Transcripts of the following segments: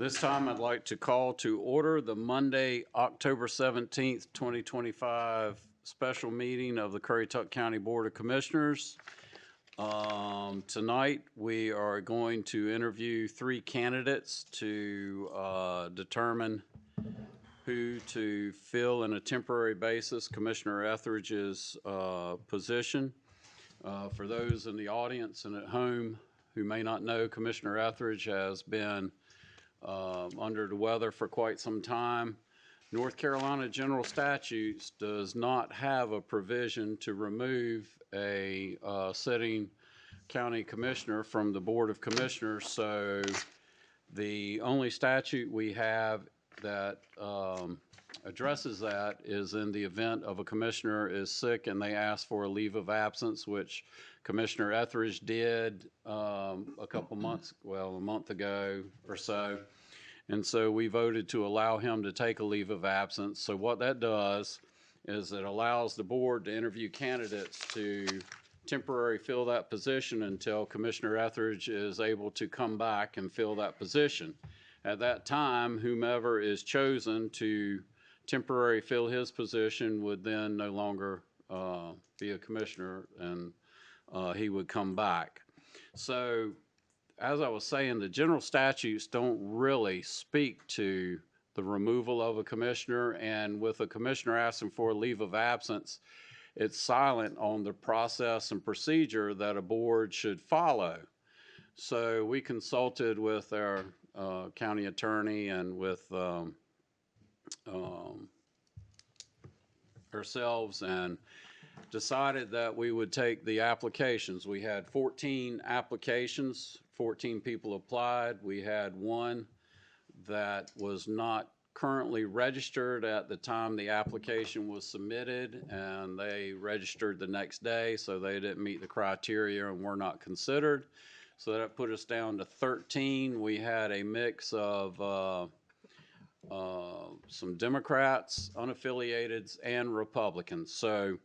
This time I'd like to call to order the Monday, October 17th, 2025 special meeting of the Currituck County Board of Commissioners. Tonight we are going to interview 3 candidates to determine who to fill in a temporary basis Commissioner Etheridge's position. For those in the audience and at home who may not know, Commissioner Etheridge has been under the weather for quite some time. North Carolina General Statutes does not have a provision to remove a sitting county commissioner from the Board of Commissioners, so the only statute we have that addresses that is in the event of a commissioner is sick and they ask for a leave of absence, which Commissioner Etheridge did a month ago or so. And so we voted to allow him to take a leave of absence. So what that does is it allows the board to interview candidates to temporarily fill that position until Commissioner Etheridge is able to come back and fill that position. At that time, whomever is chosen to temporarily fill his position would then no longer be a commissioner, and he would come back. So as I was saying, the general statutes don't really speak to the removal of a commissioner, and with a commissioner asking for a leave of absence, it's silent on the process and procedure that a board should follow. So we consulted with our county attorney and with ourselves and decided that we would take the applications. We had 14 applications, 14 people applied. We had one that was not currently registered at the time the application was submitted, and they registered the next day, so they didn't meet the criteria and were not considered. So that put us down to 13. We had a mix of some Democrats, unaffiliateds, and Republicans. So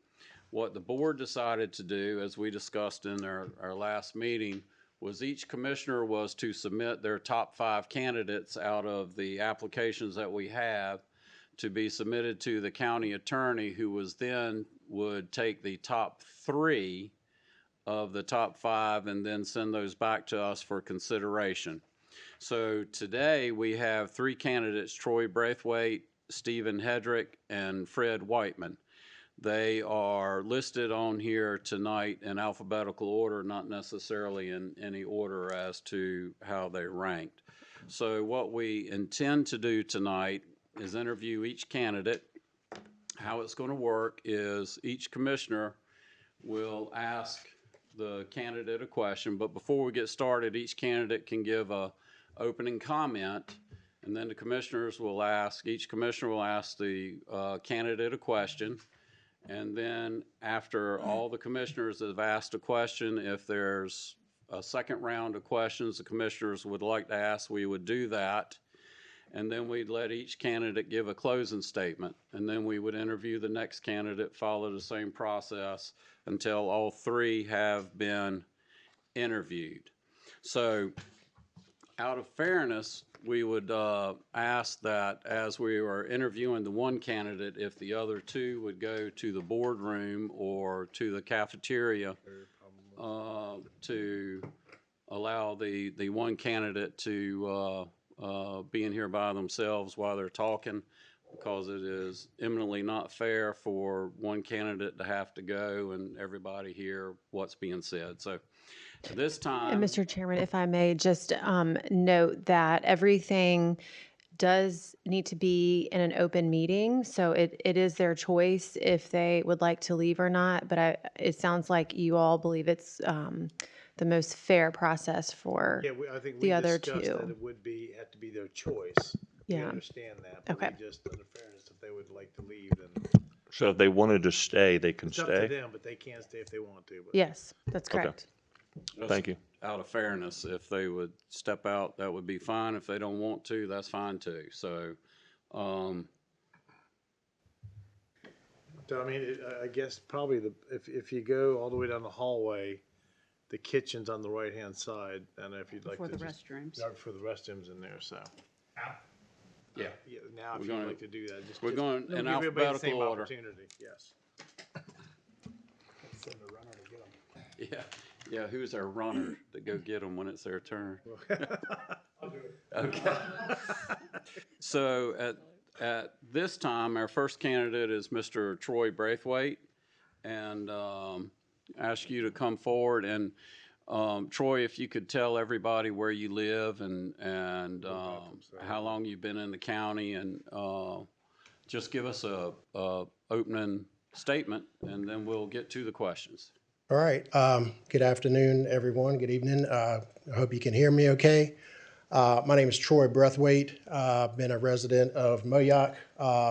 what the board decided to do, as we discussed in our last meeting, was each commissioner was to submit their top 5 candidates out of the applications that we have to be submitted to the county attorney, who would take the top 3 of the top 5 and then send those back to us for consideration. So today we have 3 candidates: Troy Braithwaite, Stephen Hedrick, and Fred Whiteman. They are listed on here tonight in alphabetical order, not necessarily in any order as to how they ranked. So what we intend to do tonight is interview each candidate. How it's going to work is each commissioner will ask the candidate a question, but before we get started, each candidate can give a opening comment, and then the commissioners will ask, each commissioner will ask the candidate a question. And then after all the commissioners have asked a question, if there's a second round of questions the commissioners would like to ask, we would do that. And then we'd let each candidate give a closing statement. And then we would interview the next candidate, follow the same process until all 3 have been interviewed. So out of fairness, we would ask that as we are interviewing the one candidate, if the other 2 would go to the boardroom or to the cafeteria to allow the one candidate to be in here by themselves while they're talking, because it is eminently not fair for one candidate to have to go and everybody hear what's being said. So this time. And Mr. Chairman, if I may just note that everything does need to be in an open meeting, so it is their choice if they would like to leave or not, but it sounds like you all believe it's the most fair process for I think the we other discussed 2. that it have to be their choice. We Yeah. understand that, but Okay. we just, under fairness, if they would like to leave, then So if they wanted to stay, they can it's up to stay? them, but they can stay if they want to. But Yes, that's correct. Thank you. Out of fairness, if they would step out, that would be fine. If they don't want to, that's fine too. So, So, I mean, I guess probably if you go all the way down the hallway, the kitchen's on the right-hand side, and if you'd like For to the just. restrooms. For the restrooms in there, so. Yeah. Now, We're if gonna- you'd like to do that, just we're going we'll in give everybody the same alphabetical order. opportunity. Yes. Yeah, yeah, who's our runner to go get them when it's their turn? Okay. So at this time, our first candidate is Mr. Troy Braithwaite, and ask you to come forward. And Troy, if you could tell everybody where you live and how long you've been in the county, and just give us a opening statement, and then we'll get to the questions. All right. Good afternoon, everyone. Good evening. I hope you can hear me okay. My name is Troy Braithwaite. I've been a resident of Moyock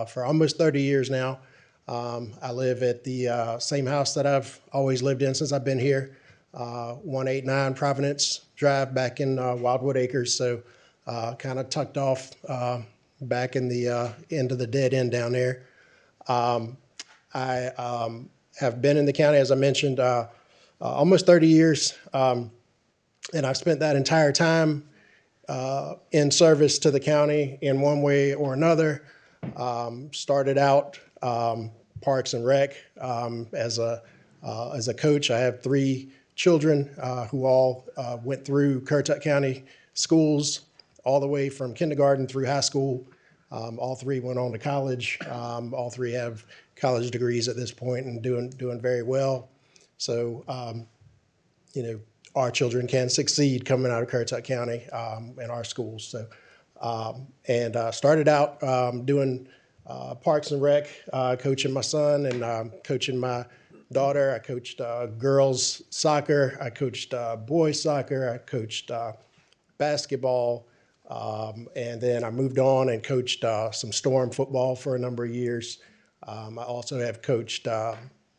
for almost 30 years now. I live at the same house that I've always lived in since I've been here, 189 Providence Drive back in Wildwood Acres. So kind of tucked off back in the end of the dead end down there. I have been in the county, as I mentioned, almost 30 years, and I've spent that entire time in service to the county in one way or another. Started out Parks and Rec as a coach. I have 3 children who all went through Currituck County schools, all the way from kindergarten through high school. All 3 went on to college. All 3 have college degrees at this point and doing very well. So, our children can succeed coming out of Currituck County in our schools. So, started out doing Parks and Rec, coaching my son and coaching my daughter. I coached girls soccer. I coached boys soccer. I coached basketball. And then I moved on and coached some Storm football for a number of years. I also have coached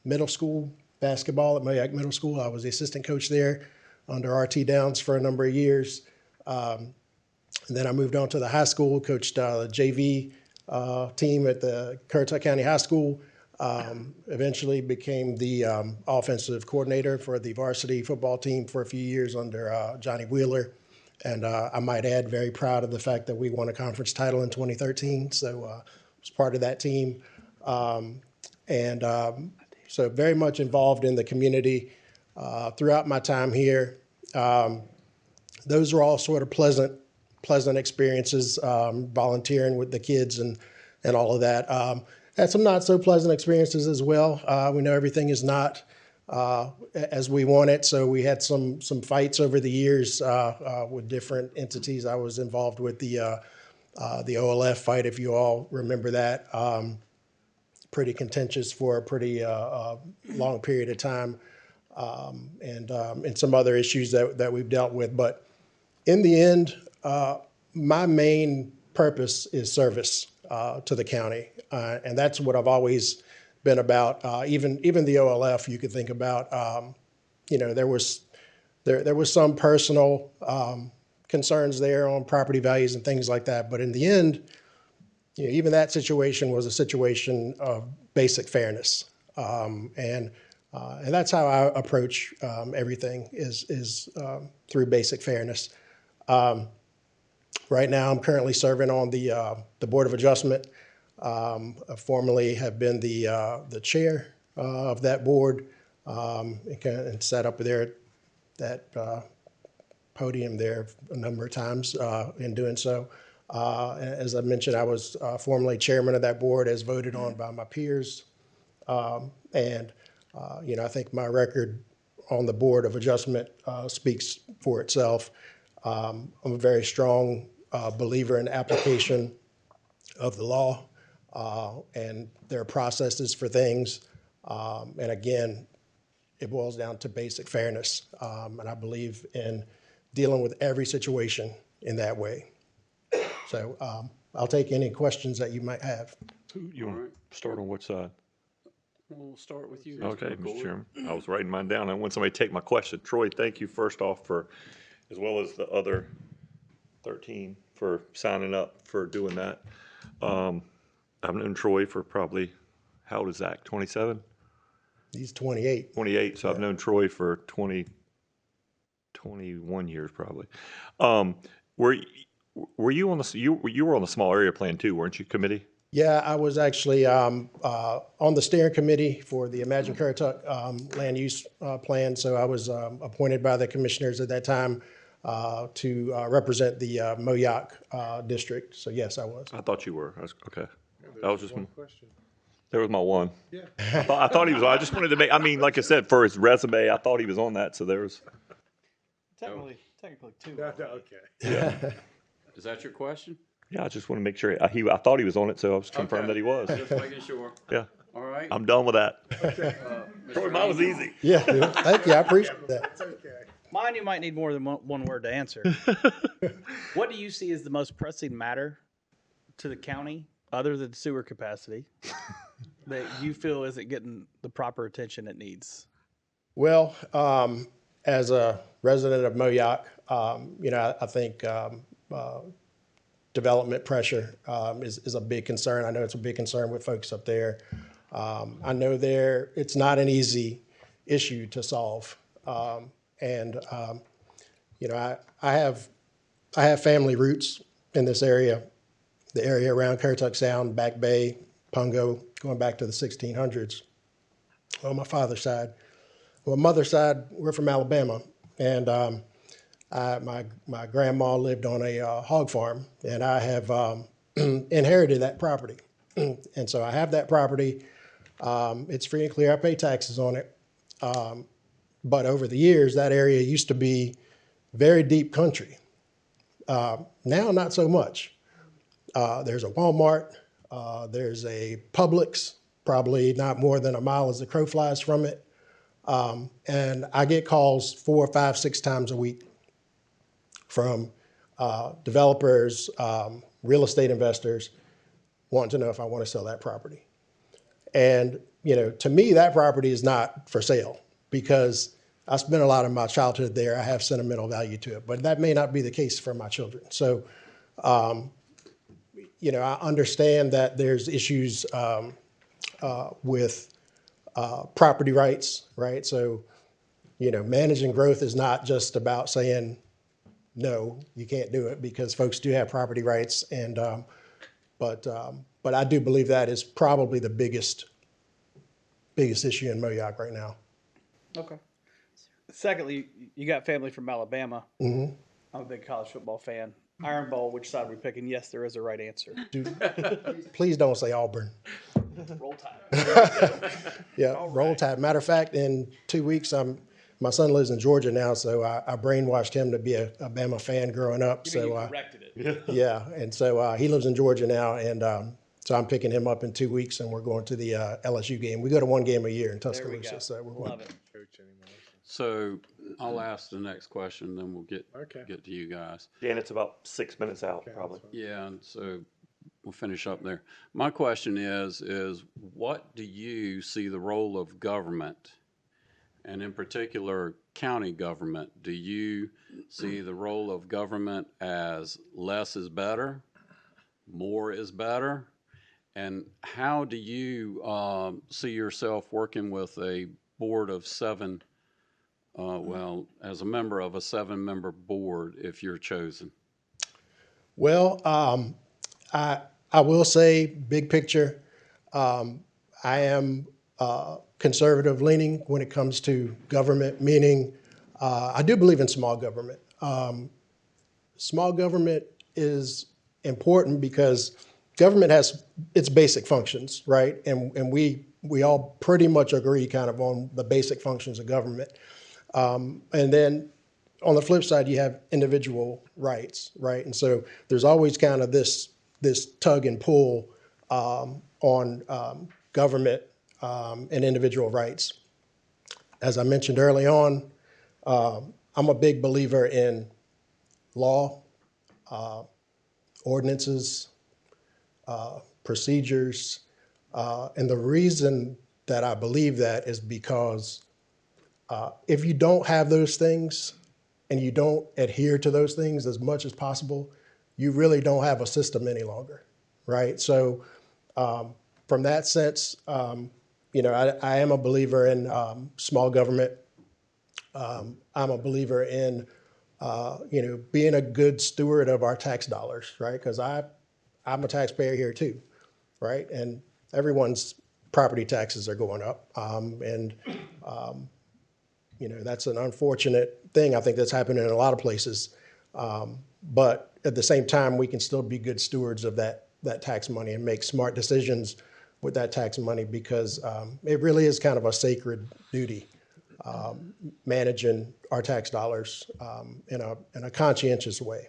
middle school basketball at Moyock Middle School. I was the assistant coach there under R.T. Downs for a number of years. And then I moved on to the high school, coached the JV team at the Currituck County High School. Eventually became the offensive coordinator for the varsity football team for a few years under Johnny Wheeler. And I might add, very proud of the fact that we won a conference title in 2013. So I was part of that team. So very much involved in the community throughout my time here. Those were all sort of pleasant experiences, volunteering with the kids and all of that. Had some not so pleasant experiences as well. We know everything is not as we want it, so we had some fights over the years with different entities. I was involved with the OLF fight, if you all remember that. Pretty contentious for a pretty long period of time, and some other issues that we've dealt with. But in the end, my main purpose is service to the county, and that's what I've always been about. Even the OLF, you could think about. There was some personal concerns there on property values and things like that. But in the end, even that situation was a situation of basic fairness, and that's how I approach everything is through basic fairness. Right now, I'm currently serving on the Board of Adjustment. I formerly have been the chair of that board, and sat up there at that podium there a number of times in doing so. As I mentioned, I was formerly chairman of that board, as voted on by my peers. I think my record on the Board of Adjustment speaks for itself. I'm a very strong believer in application of the law, and there are processes for things. And again, it boils down to basic fairness. And I believe in dealing with every situation in that way. So I'll take any questions that you might have. You want to start on which side? We'll start with you. Okay, Mr. Mr. McCoy. Chairman. I was writing mine down. I want somebody to take my question. Troy, thank you first off for, as well as the other 13, for signing up for doing that. I've known Troy for probably, how old is Zach, 27? He's 28. 28, so I've known Troy for 21 years probably. Were you on you were on the small area plan too, weren't you, committee? Yeah, I was actually on the steering committee for the Imagine Currituck land use plan. So I was appointed by the commissioners at that time to represent the Moyoc district. So yes, I was. I thought you were. Okay. That was just, One question. there was my one. Yeah. I thought he was on. I just wanted to make, I mean, like I said, for his resume, I thought he was on that. So there was, Technically two. Okay. Is that your question? yeah, I just want to make sure. I thought he was on it, so I was confirmed Okay. that he was. Just making sure. Yeah. All right. I'm done with that. Mr. Troy, mine was Angel. easy. Yeah, thank you. I appreciate that. It's okay. Mine, you might need more than one word to answer. What do you see as the most pressing matter to the county, other than sewer capacity, that you feel isn't getting the proper attention it needs? Well, as a resident of Moyoc, I think development pressure is a big concern. I know it's a big concern with folks up there. I know it's not an easy issue to solve. I have family roots in this area, the area around Currituck Sound, Back Bay, Pungo, going back to the 1600s on my father's side. On my mother's side, we're from Alabama, and my grandma lived on a hog farm, and I have inherited that property. And so I have that property. It's free and clear. I pay taxes on it. But over the years, that area used to be very deep country. Now, not so much. There's a Walmart. There's a Publix, probably not more than a mile as the crow flies from it. And I get calls 4, 5, 6 times a week from developers, real estate investors wanting to know if I want to sell that property. And, to me, that property is not for sale because I spent a lot of my childhood there. I have sentimental value to it, but that may not be the case for my children. So, I understand that there's issues with property rights, right? So, managing growth is not just about saying, no, you can't do it because folks do have property rights. And, but I do believe that is probably the biggest issue in Moyoc right now. Okay. Secondly, you got family from Alabama. Mm-hmm. I'm a big college football fan. Iron Bowl, which side are we picking? Yes, there is a right answer. Please don't say Auburn. Roll Tide. Yeah, roll tide. Matter of fact, in 2 weeks, my son lives in Georgia now, so I brainwashed him to be a Bama fan growing up. You corrected it. Yeah, and so he lives in Georgia now, and so I'm picking him up in 2 weeks, and we're going to the LSU game. We go to one game a year in There we Tuscaloosa, go. so we're going. Love it. Coach anymore. So I'll ask the next question, then we'll get Okay. to you guys. Dan, it's about 6 minutes out, probably. Yeah, and so we'll finish up there. My question is what do you see the role of government, and in particular county government? Do you see the role of government as less is better, more is better? And how do you see yourself working with a board of 7, as a member of a 7-member board if you're chosen? Well, I will say, big picture, I am conservative leaning when it comes to government, meaning I do believe in small government. Small government is important because government has its basic functions, right? And we all pretty much agree kind of on the basic functions of government. And then on the flip side, you have individual rights, right? And so there's always kind of this tug and pull on government and individual rights. As I mentioned early on, I'm a big believer in law, ordinances, procedures. And the reason that I believe that is because if you don't have those things and you don't adhere to those things as much as possible, you really don't have a system any longer, right? So from that sense, I am a believer in small government. I'm a believer in being a good steward of our tax dollars, right? Because I'm a taxpayer here too, right? And everyone's property taxes are going up. That's an unfortunate thing. I think that's happening in a lot of places. But at the same time, we can still be good stewards of that tax money and make smart decisions with that tax money because it really is kind of a sacred duty, managing our tax dollars in a conscientious way.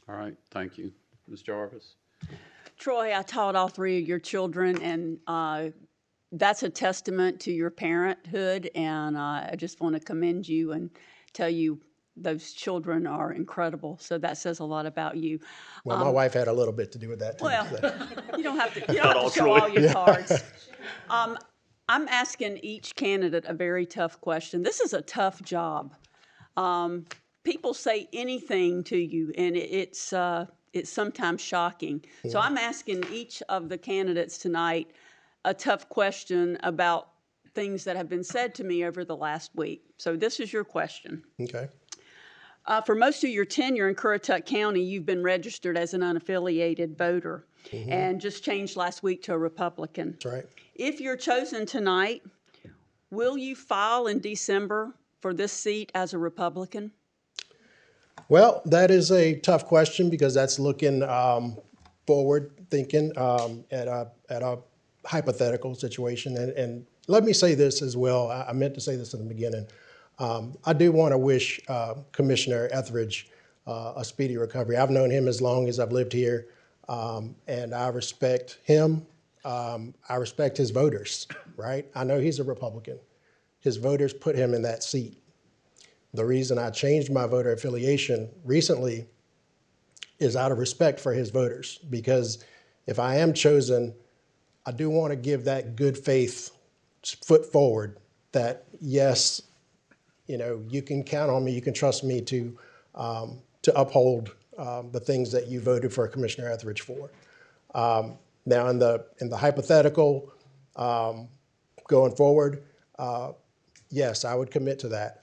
All right, thank you. Ms. Jarvis? Troy, I taught all three of your children, and that's a testament to your parenthood. And I just want to commend you and tell you those children are incredible. So that says a lot about you. Well, my wife had a little bit to do with that too. Well, so. you don't have to show all your cards. I'm asking each candidate a very tough question. This is a tough job. People say anything to you, and it's sometimes shocking. So I'm asking each of the candidates tonight a tough question about things that have been said to me over the last week. So this is your question. Okay. For most of your tenure in Currituck County, you've been registered as an unaffiliated voter and just changed last week to a Republican. That's right. If you're chosen tonight, will you file in December for this seat as a Republican? Well, that is a tough question because that's looking forward, thinking at a hypothetical situation. And let me say this as well. I meant to say this in the beginning. I do want to wish Commissioner Etheridge a speedy recovery. I've known him as long as I've lived here, and I respect him. I respect his voters, right? I know he's a Republican. His voters put him in that seat. The reason I changed my voter affiliation recently is out of respect for his voters, because if I am chosen, I do want to give that good faith foot forward that, yes, you can count on me, you can trust me to uphold the things that you voted for Commissioner Etheridge for. Now, in the hypothetical going forward, yes, I would commit to that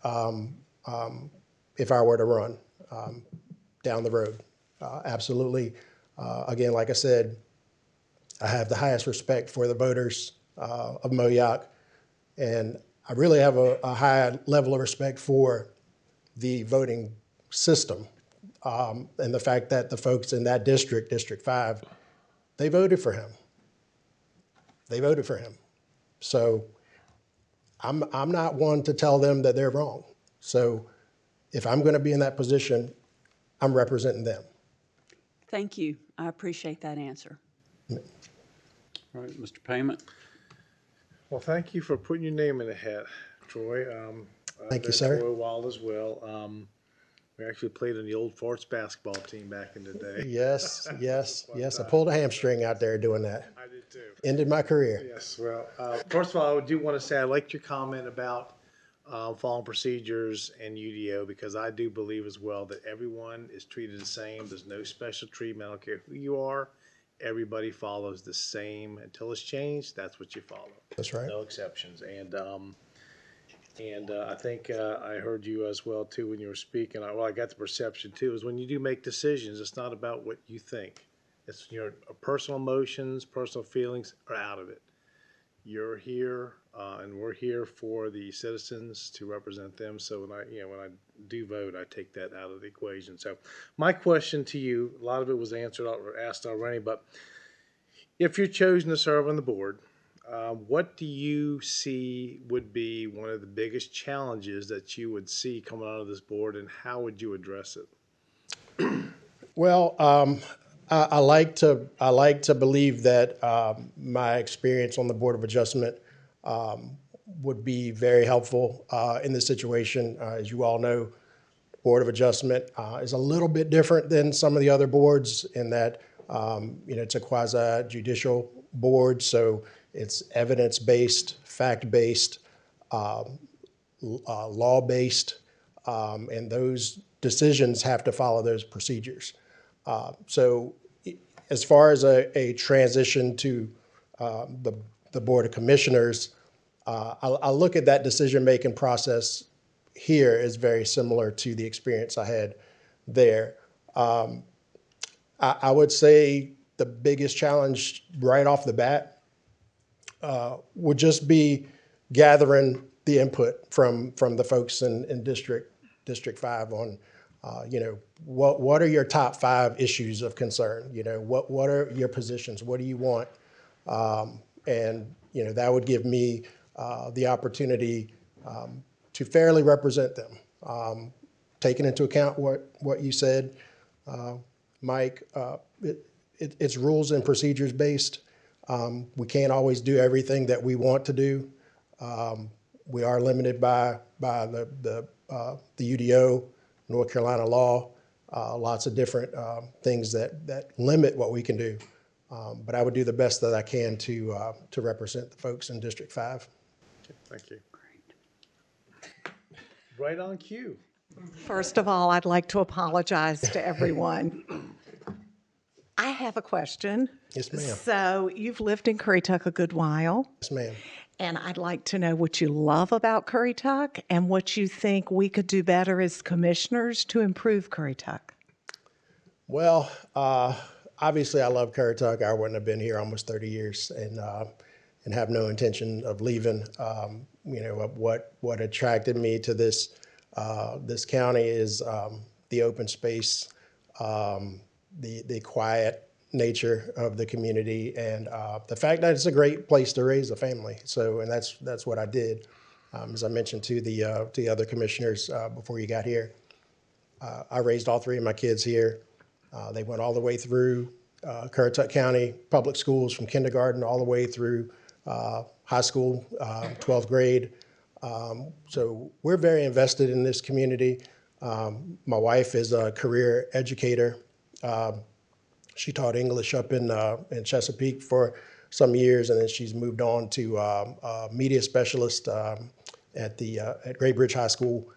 if I were to run down the road. Absolutely. Again, like I said, I have the highest respect for the voters of Moyock, and I really have a high level of respect for the voting system and the fact that the folks in that district, District 5, they voted for him. They voted for him. So I'm not one to tell them that they're wrong. So if I'm going to be in that position, I'm representing them. Thank you. I appreciate that answer. All right, Mr. Payment? Well, thank you for putting your name in the hat, Troy. Thank you, I've sir. known Troy a while as well. We actually played on the old Forts basketball team back in the day. Yes. I pulled a hamstring out there doing that. I did too. Ended my career. Yes, well, first of all, I do want to say I liked your comment about following procedures and UDO, because I do believe as well that everyone is treated the same. There's no special treatment. I don't care who you are. Everybody follows the same until it's changed. That's what you follow. That's right. No exceptions. And I think I heard you as well too when you were speaking. I got the perception too is when you do make decisions, it's not about what you think. It's your personal emotions, personal feelings are out of it. You're here, and we're here for the citizens to represent them. So when I do vote, I take that out of the equation. So my question to you, a lot of it was answered or asked already, but if you're chosen to serve on the board, what do you see would be one of the biggest challenges that you would see coming out of this board, and how would you address it? Well, I like to believe that my experience on the Board of Adjustment would be very helpful in this situation. As you all know, Board of Adjustment is a little bit different than some of the other boards in that it's a quasi-judicial board, so it's evidence-based, fact-based, law-based, and those decisions have to follow those procedures. So as far as a transition to the Board of Commissioners, I look at that decision-making process here is very similar to the experience I had there. I would say the biggest challenge right off the bat would just be gathering the input from the folks in District 5 on, what are your top 5 issues of concern? What are your positions? What do you want? And that would give me the opportunity to fairly represent them, taking into account what you said, Mike. It's rules and procedures based. We can't always do everything that we want to do. We are limited by the UDO, North Carolina law, lots of different things that limit what we can do. But I would do the best that I can to represent the folks in District 5. Thank you. Right on cue. First of all, I'd like to apologize to everyone. I have a question. Yes, ma'am. So you've lived in Currituck a good while, Yes, ma'am. and I'd like to know what you love about Currituck and what you think we could do better as commissioners to improve Currituck. Well, obviously, I love Currituck. I wouldn't have been here almost 30 years and have no intention of leaving. What attracted me to this county is the open space, the quiet nature of the community, and the fact that it's a great place to raise a family. So, and that's what I did. As I mentioned to the other commissioners before you got here, I raised all 3 of my kids here. They went all the way through Currituck County public schools, from kindergarten all the way through high school, 12th grade. So we're very invested in this community. My wife is a career educator. She taught English up in Chesapeake for some years, and then she's moved on to a media specialist at Great Bridge High School.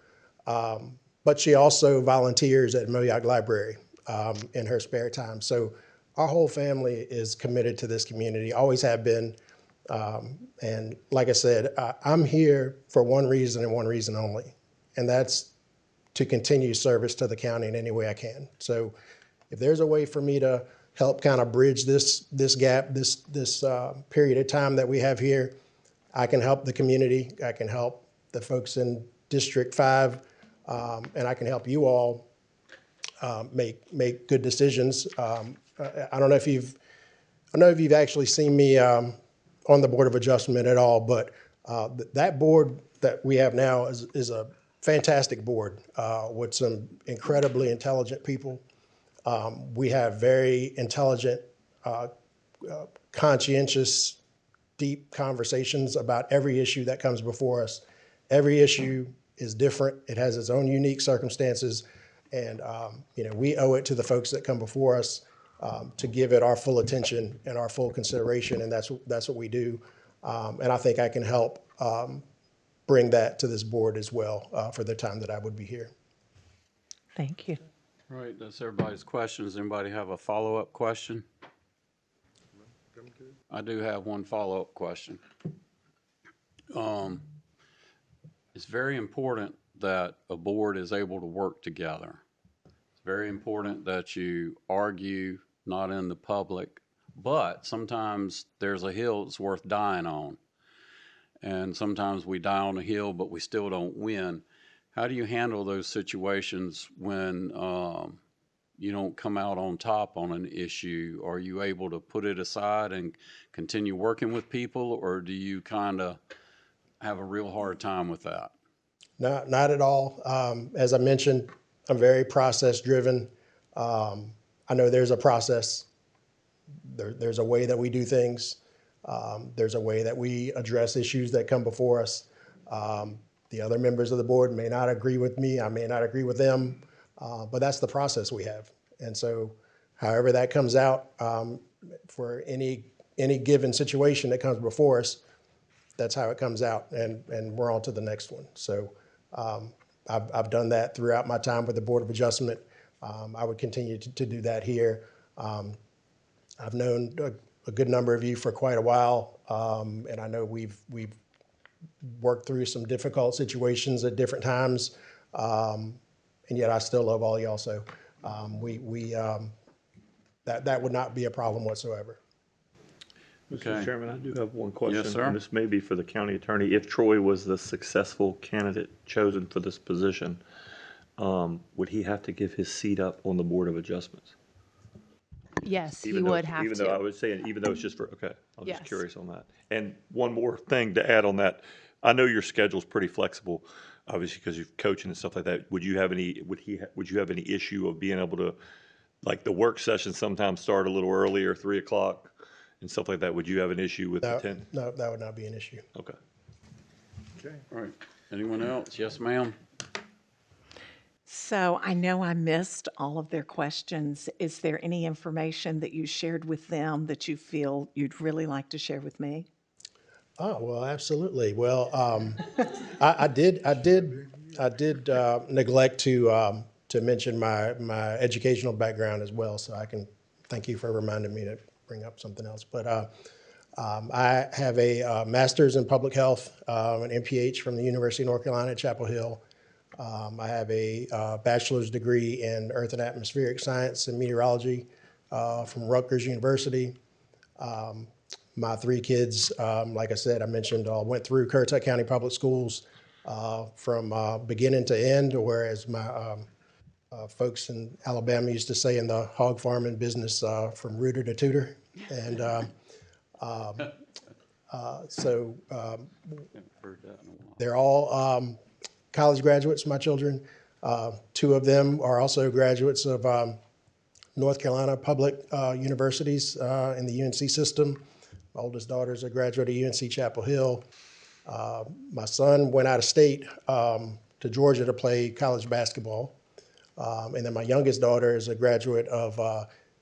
But she also volunteers at Moyock Library in her spare time. So our whole family is committed to this community, always have been. And like I said, I'm here for one reason and one reason only, and that's to continue service to the county in any way I can. So if there's a way for me to help kind of bridge this gap, this period of time that we have here, I can help the community. I can help the folks in District 5, and I can help you all make good decisions. I don't know if you've actually seen me on the Board of Adjustment at all, but that board that we have now is a fantastic board with some incredibly intelligent people. We have very intelligent, conscientious, deep conversations about every issue that comes before us. Every issue is different. It has its own unique circumstances. And, we owe it to the folks that come before us to give it our full attention and our full consideration. And that's what we do. And I think I can help bring that to this board as well for the time that I would be here. Thank you. Right, that's everybody's questions. Anybody have a follow-up question? I do have one follow-up question. It's very important that a board is able to work together. It's very important that you argue not in the public, but sometimes there's a hill that's worth dying on. And sometimes we die on a hill, but we still don't win. How do you handle those situations when you don't come out on top on an issue? Are you able to put it aside and continue working with people, or do you kind of have a real hard time with that? Not at all. As I mentioned, I'm very process driven. I know there's a process. There's a way that we do things. There's a way that we address issues that come before us. The other members of the board may not agree with me. I may not agree with them, but that's the process we have. And so however that comes out for any given situation that comes before us, that's how it comes out, and we're on to the next one. So I've done that throughout my time with the Board of Adjustment. I would continue to do that here. I've known a good number of you for quite a while, and I know we've worked through some difficult situations at different times, and yet I still love all y'all. So that would not be a problem whatsoever. Mr. Okay. Chairman, I do have one question. sir. And this may be for the county attorney. If Troy was the successful candidate chosen for this position, would he have to give his seat up on the Board of Adjustments? Yes, he Even though would it's- have Even though I to. was saying, even though it's just for, okay, I was Yes. just curious on that. And one more thing to add on that. I know your schedule's pretty flexible, obviously, because you're coaching and stuff like that. Would you have any, would you have any issue of being able to, like, the work sessions sometimes start a little earlier, 3 o'clock and stuff like that? Would you have an issue with the No, 10? no, that would not be an issue. Okay. Okay. All right. Anyone else? Yes, ma'am. So I know I missed all of their questions. Is there any information that you shared with them that you feel you'd really like to share with me? Oh, well, absolutely. Well, I did neglect to mention my educational background as well. So I can thank you for reminding me to bring up something else. But I have a master's in public health, an MPH from the University of North Carolina at Chapel Hill. I have a bachelor's degree in earth and atmospheric science and meteorology from Rutgers University. My 3 kids, like I said, I mentioned, went through Currituck County Public Schools from beginning to end, whereas my folks in Alabama used to say in the hog farming business, from rooter to tutor. And so Heard that in a while. they're all college graduates, my children. 2 of them are also graduates of North Carolina public universities in the UNC system. My oldest daughter is a graduate of UNC Chapel Hill. My son went out of state to Georgia to play college basketball. And then my youngest daughter is a graduate of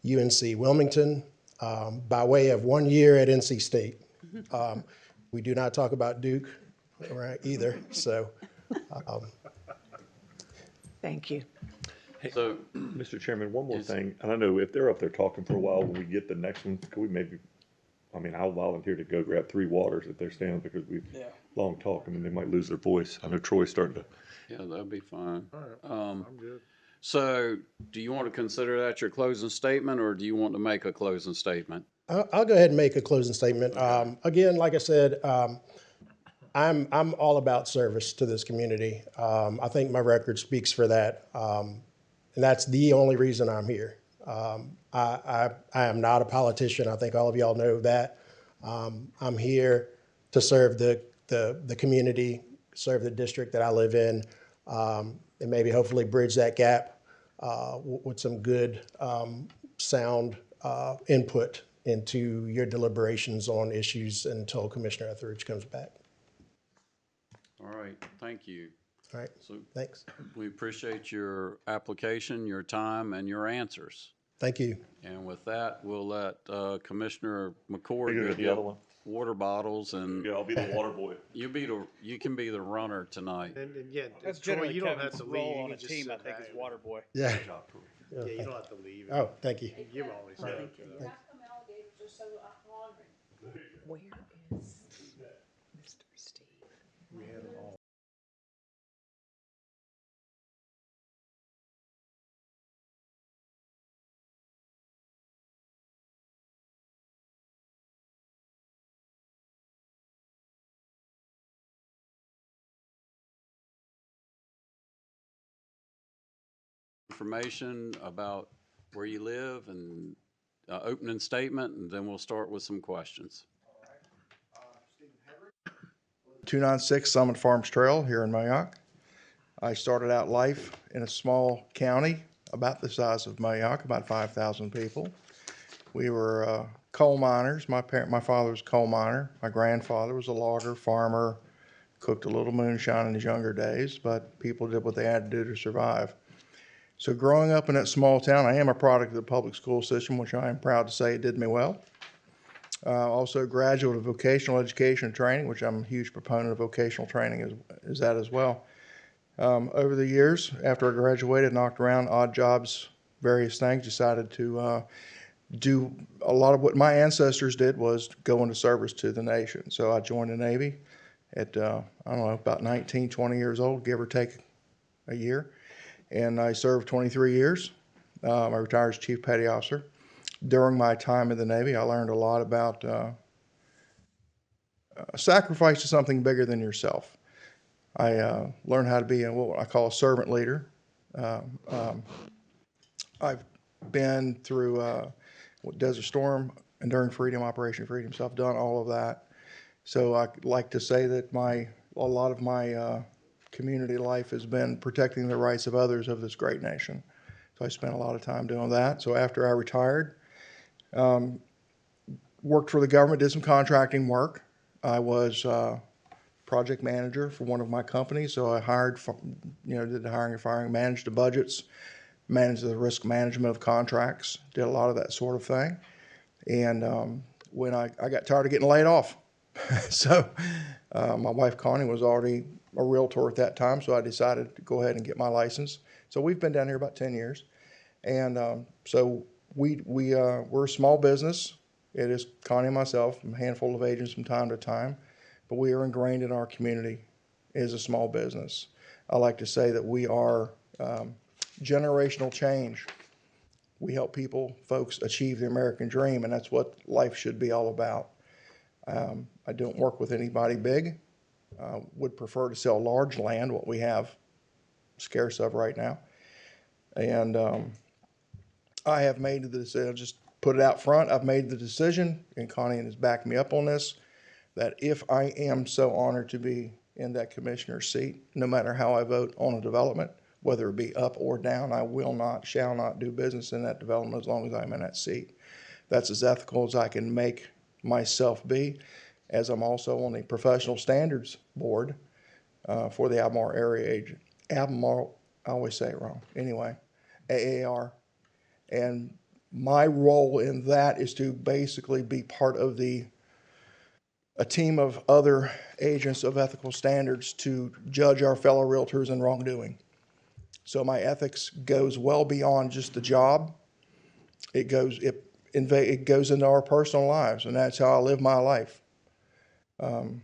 UNC Wilmington by way of 1 year at NC State. We do not talk about Duke, right, either. So Thank you. So, Mr. Chairman, one more Yes. thing, and I know if they're up there talking for a while, when we get the next one, could we maybe, I mean, I'll volunteer to go grab 3 waters if they're standing, because we've long talk, and then they might lose their voice. I know Troy's starting to. yeah, that'd be fine. All right. Um, I'm good. So do you want to consider that your closing statement, or do you want to make a closing statement? I'll go ahead and make a closing statement. Again, like I said, I'm all about service to this community. I think my record speaks for that, and that's the only reason I'm here. I am not a politician. I think all of y'all know that. I'm here to serve the community, serve the district that I live in, and maybe hopefully bridge that gap with some good, sound input into your deliberations on issues until Commissioner Etheridge comes back. All right, thank you. All right, So thanks. we appreciate your application, your time, and your answers. Thank you. And with that, we'll let Commissioner McCord Figure go it the get other one. water bottles, and Yeah, I'll be the water boy. you can be the runner tonight. And yeah, That's Troy, generally you don't Kevin's have to leave. role You on can a just team, I sit think, back. is water boy. Yeah. Yeah, you don't have to leave. Oh, thank you. You've always said it. Alligators are so ornery. Where is Mr. Steve? Information about where you live and opening statement, and then we'll start with some questions. 296 Summit Farms Trail here in Mayock. I started out life in a small county about the size of Mayock, about 5,000 people. We were coal miners. My father was a coal miner. My grandfather was a logger, farmer, cooked a little moonshine in his younger days, but people did what they had to do to survive. So growing up in that small town, I am a product of the public school system, which I am proud to say it did me well. Also a graduate of vocational education and training, which I'm a huge proponent of vocational training is that as well. Over the years, after I graduated, knocked around odd jobs, various things, decided to do a lot of what my ancestors did, was go into service to the nation. So I joined the Navy, at, I don't know, about 19, 20 years old, give or take a year. And I served 23 years. I retired as Chief Petty Officer. During my time in the Navy, I learned a lot about sacrifice to something bigger than yourself. I learned how to be what I call a servant leader. I've been through Desert Storm, Enduring Freedom, Operation Freedom, so I've done all of that. So I like to say that a lot of my community life has been protecting the rights of others of this great nation. So I spent a lot of time doing that. So after I retired, worked for the government, did some contracting work. I was project manager for one of my companies, so I did the hiring and firing, managed the budgets, managed the risk management of contracts, did a lot of that sort of thing. And when I got tired of getting laid off, so my wife Connie was already a realtor at that time, so I decided to go ahead and get my license. So we've been down here about 10 years, and so we're a small business. It is Connie and myself, a handful of agents from time to time, but we are ingrained in our community as a small business. I like to say that we are generational change. We help folks achieve the American dream, and that's what life should be all about. I don't work with anybody big. Would prefer to sell large land, what we have scarce of right now. And I have made the decision, just put it out front, I've made the decision, and Connie has backed me up on this, that if I am so honored to be in that commissioner's seat, no matter how I vote on a development, whether it be up or down, I shall not do business in that development as long as I'm in that seat. That's as ethical as I can make myself be, as I'm also on the professional standards board for the Albemarle I always say it wrong. Anyway, AAR. And my role in that is to basically be part of a team of other agents of ethical standards to judge our fellow realtors in wrongdoing. So my ethics goes well beyond just the job. It goes into our personal lives, and that's how I live my life. So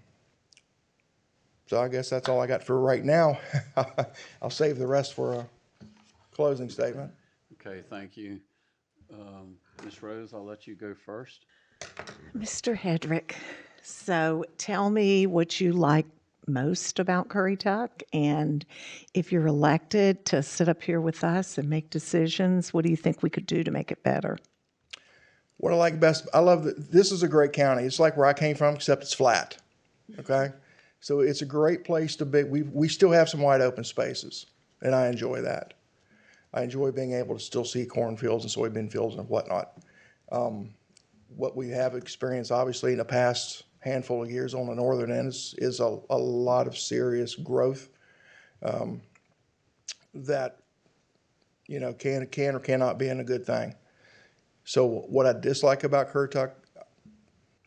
I guess that's all I got for right now. I'll save the rest for a closing statement. Okay, thank you. Ms. Rose, I'll let you go first. Mr. Hedrick, so tell me what you like most about Currituck, and if you're elected to sit up here with us and make decisions, what do you think we could do to make it better? What I like best, I love that this is a great county. It's like where I came from, except it's flat. Okay, so it's a great place to be. We still have some wide open spaces, and I enjoy that. I enjoy being able to still see cornfields and soybean fields and whatnot. What we have experienced, obviously, in the past handful of years on the northern end is a lot of serious growth that can or cannot be in a good thing. So what I dislike about Currituck,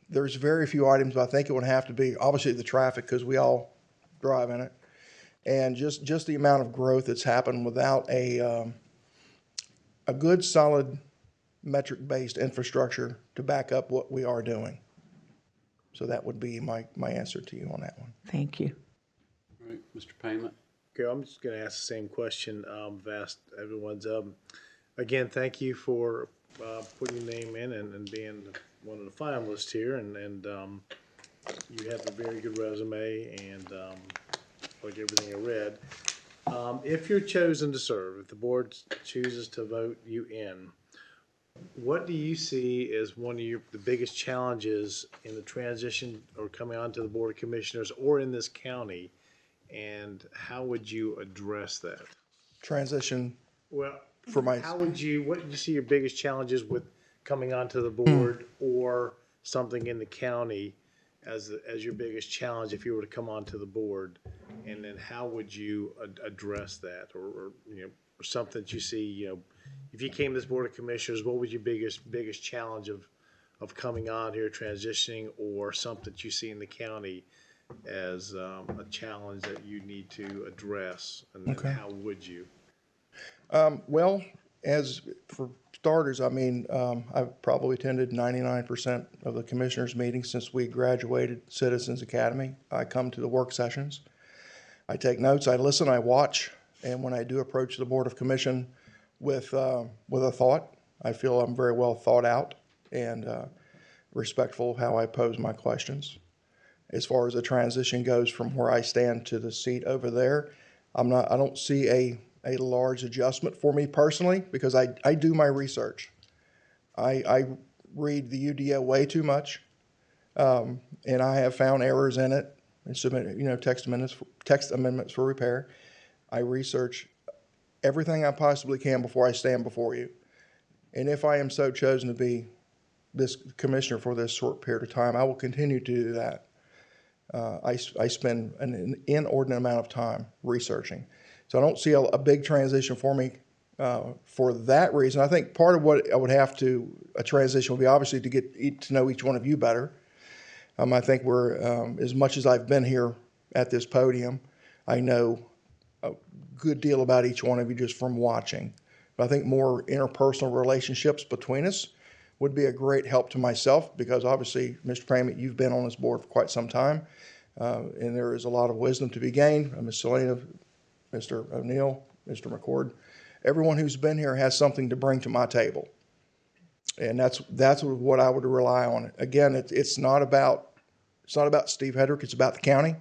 there's very few items, but I think it would have to be obviously the traffic, because we all drive in it, and just the amount of growth that's happened without a good solid metric-based infrastructure to back up what we are doing. So that would be my answer to you on that one. Thank you. All right, Mr. Payment. Okay, I'm just going to ask the same question. I've asked everyone's. Again, thank you for putting your name in and being one of the finalists here. And you have a very good resume, and like everything I read. If you're chosen to serve, if the board chooses to vote you in, what do you see as one of the biggest challenges in the transition or coming onto the Board of Commissioners or in this county, and how would you address that? Transition. Well, For my, what do you see your biggest challenges with coming onto the board or something in the county as your biggest challenge if you were to come onto the board? And then how would you address that, or something that you see, if you came to this Board of Commissioners, what was your biggest challenge of coming on here, transitioning, or something that you see in the county as a challenge that you need to address, and then how would you? well, as for starters, I mean, I've probably attended 99% of the commissioners' meetings since we graduated Citizens Academy. I come to the work sessions. I take notes, I listen, I watch, and when I do approach the Board of Commission with a thought, I feel I'm very well thought out and respectful of how I pose my questions. As far as the transition goes from where I stand to the seat over there, I don't see a large adjustment for me personally because I do my research. I read the UDO way too much, and I have found errors in it and submit, text amendments for repair. I research everything I possibly can before I stand before you. And if I am so chosen to be this commissioner for this short period of time, I will continue to do that. I spend an inordinate amount of time researching. So I don't see a big transition for me for that reason. I think part of what I would have to, a transition would be obviously to get to know each one of you better. I think we're, as much as I've been here at this podium, I know a good deal about each one of you just from watching. But I think more interpersonal relationships between us would be a great help to myself because obviously, Mr. Pramett, you've been on this board for quite some time, and there is a lot of wisdom to be gained. Ms. Selena, Mr. O'Neill, Mr. McCord, everyone who's been here has something to bring to my table. And that's what I would rely on. Again, it's not about Steve Hedrick, it's about the county.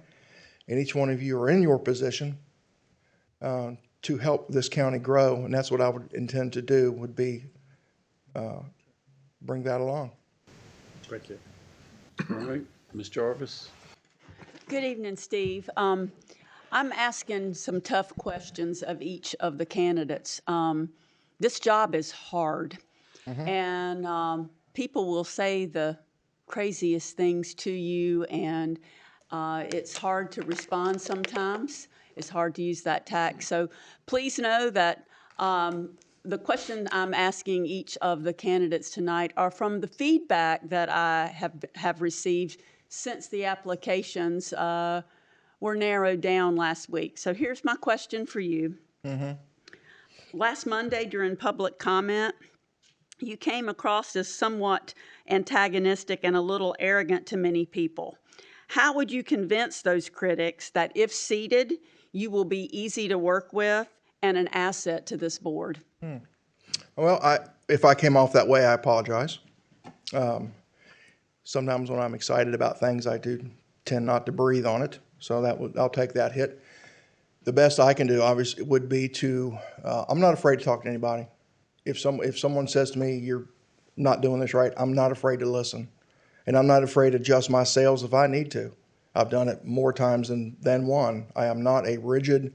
And each one of you are in your position to help this county grow, and that's what I would intend to do, would be bring that along. Thank you. All right, Ms. Jarvis? Good evening, Steve. I'm asking some tough questions of each of the candidates. This job is hard, and people will say the craziest things to you, and it's hard to respond sometimes. It's hard to use that tact. So please know that the question I'm asking each of the candidates tonight are from the feedback that I have received since the applications were narrowed down last week. So here's my question for you. Last Monday during public comment, you came across as somewhat antagonistic and a little arrogant to many people. How would you convince those critics that if seated, you will be easy to work with and an asset to this board? Well, if I came off that way, I apologize. Sometimes when I'm excited about things, I do tend not to breathe on it, so I'll take that hit. The best I can do, obviously, would be to, I'm not afraid to talk to anybody. If someone says to me, you're not doing this right, I'm not afraid to listen. And I'm not afraid to adjust my sails if I need to. I've done it more times than one. I am not a rigid,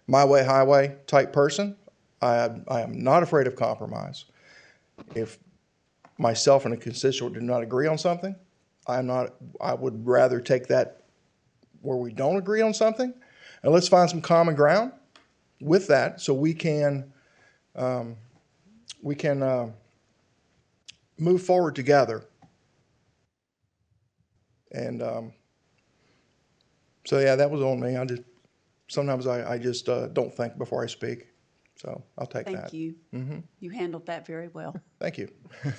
my way, highway type person. I am not afraid of compromise. If myself and a constituent do not agree on something, I would rather take that where we don't agree on something, and let's find some common ground with that so we can move forward together. And so yeah, that was on me. Sometimes I just don't think before I speak. So I'll take that. Thank you. You handled that very well. Thank you.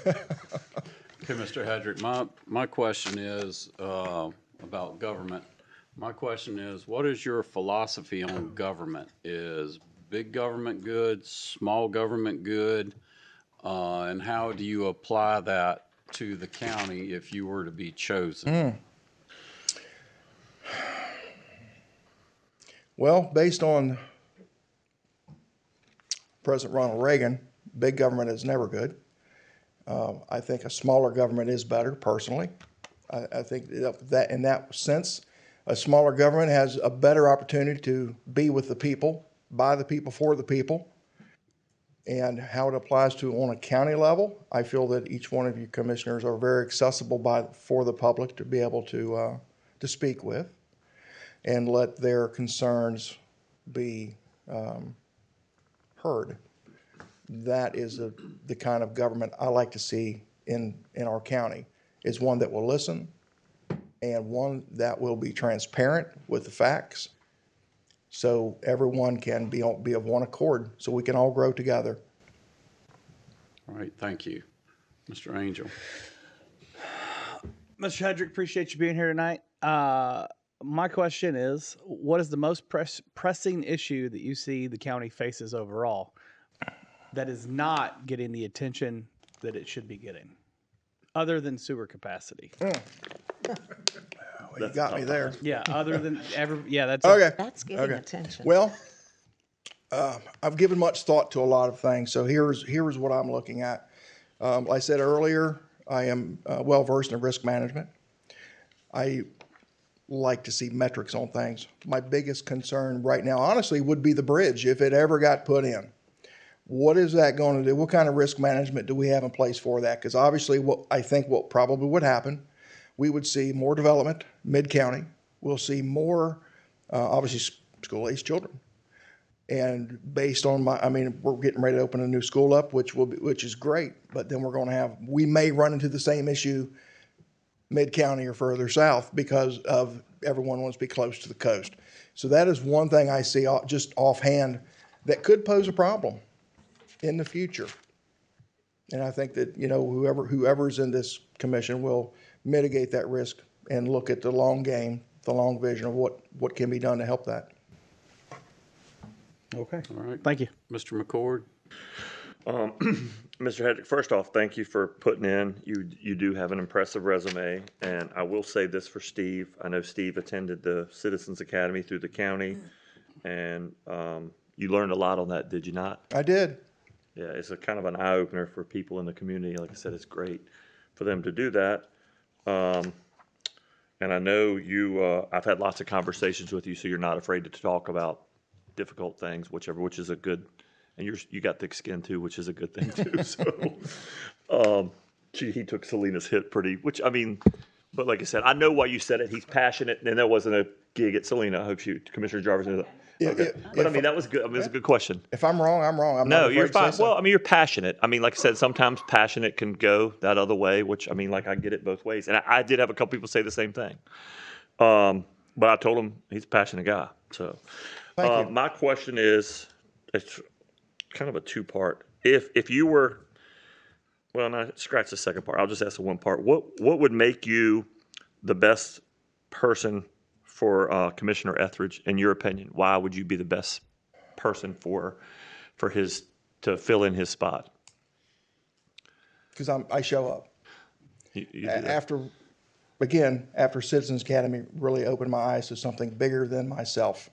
Okay, Mr. Hedrick, my question is about government. My question is, what is your philosophy on government? Is big government good, small government good? And how do you apply that to the county if you were to be chosen? Well, based on President Ronald Reagan, big government is never good. I think a smaller government is better, personally. I think that in that sense, a smaller government has a better opportunity to be with the people, by the people, for the people. And how it applies to on a county level, I feel that each one of you commissioners are very accessible for the public to be able to speak with and let their concerns be heard. That is the kind of government I like to see in our county, is one that will listen and one that will be transparent with the facts so everyone can be of one accord so we can all grow together. All right, thank you. Mr. Angel. Mr. Hedrick, appreciate you being here tonight. My question is, what is the most pressing issue that you see the county faces overall that is not getting the attention that it should be getting, other than sewer capacity? Well, you got me there. Yeah, other than that's Okay. That's getting attention. Well, I've given much thought to a lot of things, so here's what I'm looking at. Like I said earlier, I am well versed in risk management. I like to see metrics on things. My biggest concern right now, honestly, would be the bridge if it ever got put in. What is that going to do? What kind of risk management do we have in place for that? Because obviously, what probably would happen, we would see more development mid-county. We'll see more, obviously, school-aged children. And based on we're getting ready to open a new school up, which is great. But then we may run into the same issue mid-county or further south because of everyone wants to be close to the coast. So that is one thing I see just offhand that could pose a problem in the future. And I think that, whoever's in this commission will mitigate that risk and look at the long game, the long vision of what can be done to help that. okay. All right. Thank you. Mr. McCord. Mr. Hedrick, first off, thank you for putting in. You do have an impressive resume, and I will say this for Steve. I know Steve attended the Citizens Academy through the county, and you learned a lot on that, did you not? I did. Yeah, it's a kind of an eye-opener for people in the community. Like I said, it's great for them to do that. And I know I've had lots of conversations with you, so you're not afraid to talk about difficult things, which is a good, and you got thick skin too, which is a good thing too. So, he took Selena's hit but like I said, I know why you said it. He's passionate, and there wasn't a gig at Selena. I hope Commissioner Jarvis knew that. Yeah, Okay. But that was good. It was a good question. If I'm wrong, I'm wrong. I'm No, not you're afraid to fine. say so. Well, you're passionate. Like I said, sometimes passionate can go that other way, which I get it both ways. And I did have a couple people say the same thing. But I told him he's a passionate guy. So, Thank you. my question is, it's kind of a two-part. If you were, well, no, scratch the second part. I'll just ask the one part. What would make you the best person for Commissioner Etheridge, in your opinion? Why would you be the best person to fill in his spot? Because I show up. You do that. After Citizens Academy really opened my eyes to something bigger than myself.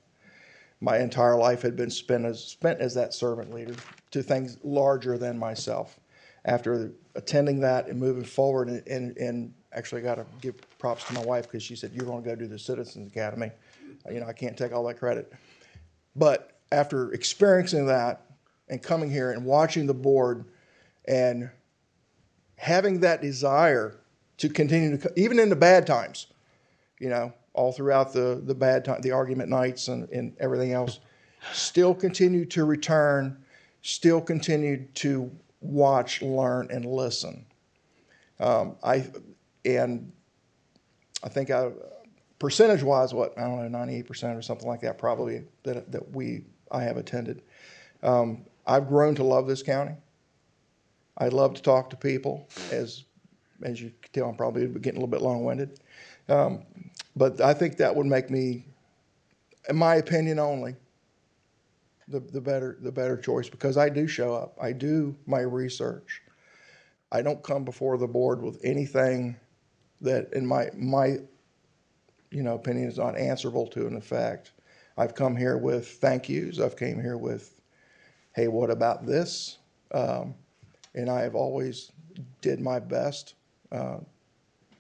My entire life had been spent as that servant leader to things larger than myself. After attending that and moving forward, and actually got to give props to my wife because she said, "You're going to go do the Citizens Academy." I can't take all that credit. But after experiencing that and coming here and watching the board and having that desire to continue to, even in the bad times, all throughout the bad time, the argument nights and everything else, still continue to return, still continue to watch, learn, and listen. I think percentage-wise, I don't know, 98% or something like that, probably I have attended. I've grown to love this county. I love to talk to people. As you can tell, I'm probably getting a little bit long-winded. But I think that would make me, in my opinion only, the better choice, because I do show up. I do my research. I don't come before the board with anything that, in my opinion, is not answerable to an effect. I've come here with thank yous. I've came here with, hey, what about this? And I have always did my best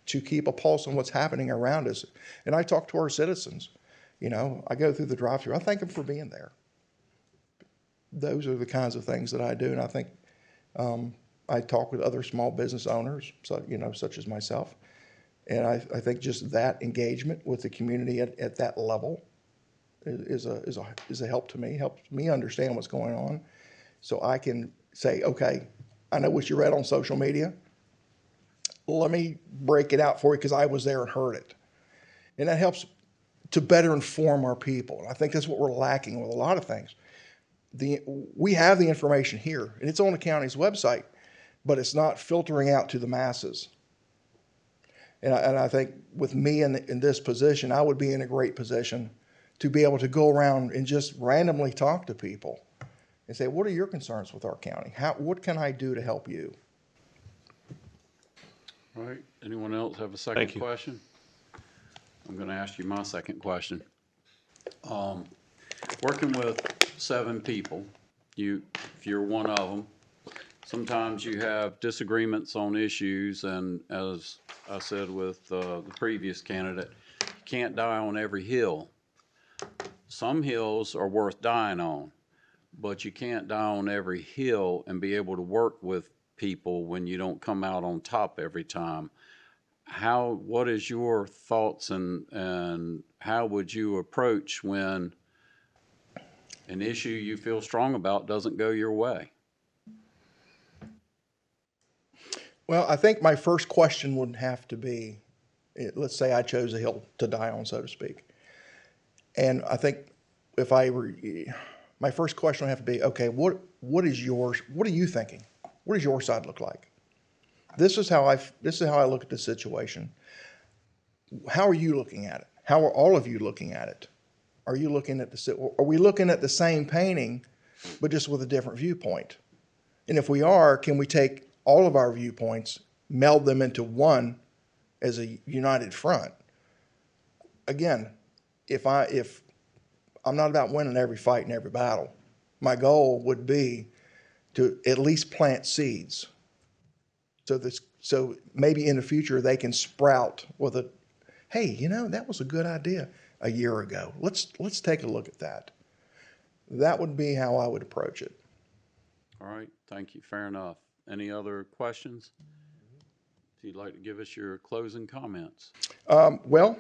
to keep a pulse on what's happening around us. And I talk to our citizens. I go through the drive-thru. I thank them for being there. Those are the kinds of things that I do. And I think I talk with other small business owners, such as myself. And I think just that engagement with the community at that level is a help to me, helps me understand what's going on. So I can say, okay, I know what you read on social media. Let me break it out for you because I was there and heard it. And that helps to better inform our people. And I think that's what we're lacking with a lot of things. We have the information here, and it's on the county's website. but it's not filtering out to the masses. And I think with me in this position, I would be in a great position to be able to go around and just randomly talk to people and say, what are your concerns with our county? What can I do to help you? All right, anyone else have a Thank second you. question? I'm gonna ask you my second question. Working with 7 people, if you're one of them, sometimes you have disagreements on issues, and as I said with the previous candidate, you can't die on every hill. Some hills are worth dying on, but you can't die on every hill and be able to work with people when you don't come out on top every time. What is your thoughts and how would you approach when an issue you feel strong about doesn't go your way? Well, I think my first question would have to be, let's say I chose a hill to die on, so to speak. And I think if I were, my first question would have to be, okay, what are you thinking? What does your side look like? This is how I look at the situation. How are you looking at it? How are all of you looking at it? Are we looking at the same painting, but just with a different viewpoint? And if we are, can we take all of our viewpoints, meld them into one as a united front? Again, if I'm not about winning every fight and every battle, my goal would be to at least plant seeds. So maybe in the future they can sprout with a, hey, that was a good idea a year ago. Let's take a look at that. That would be how I would approach it. All right, thank you, fair enough. Any other questions? If you'd like to give us your closing comments. Well,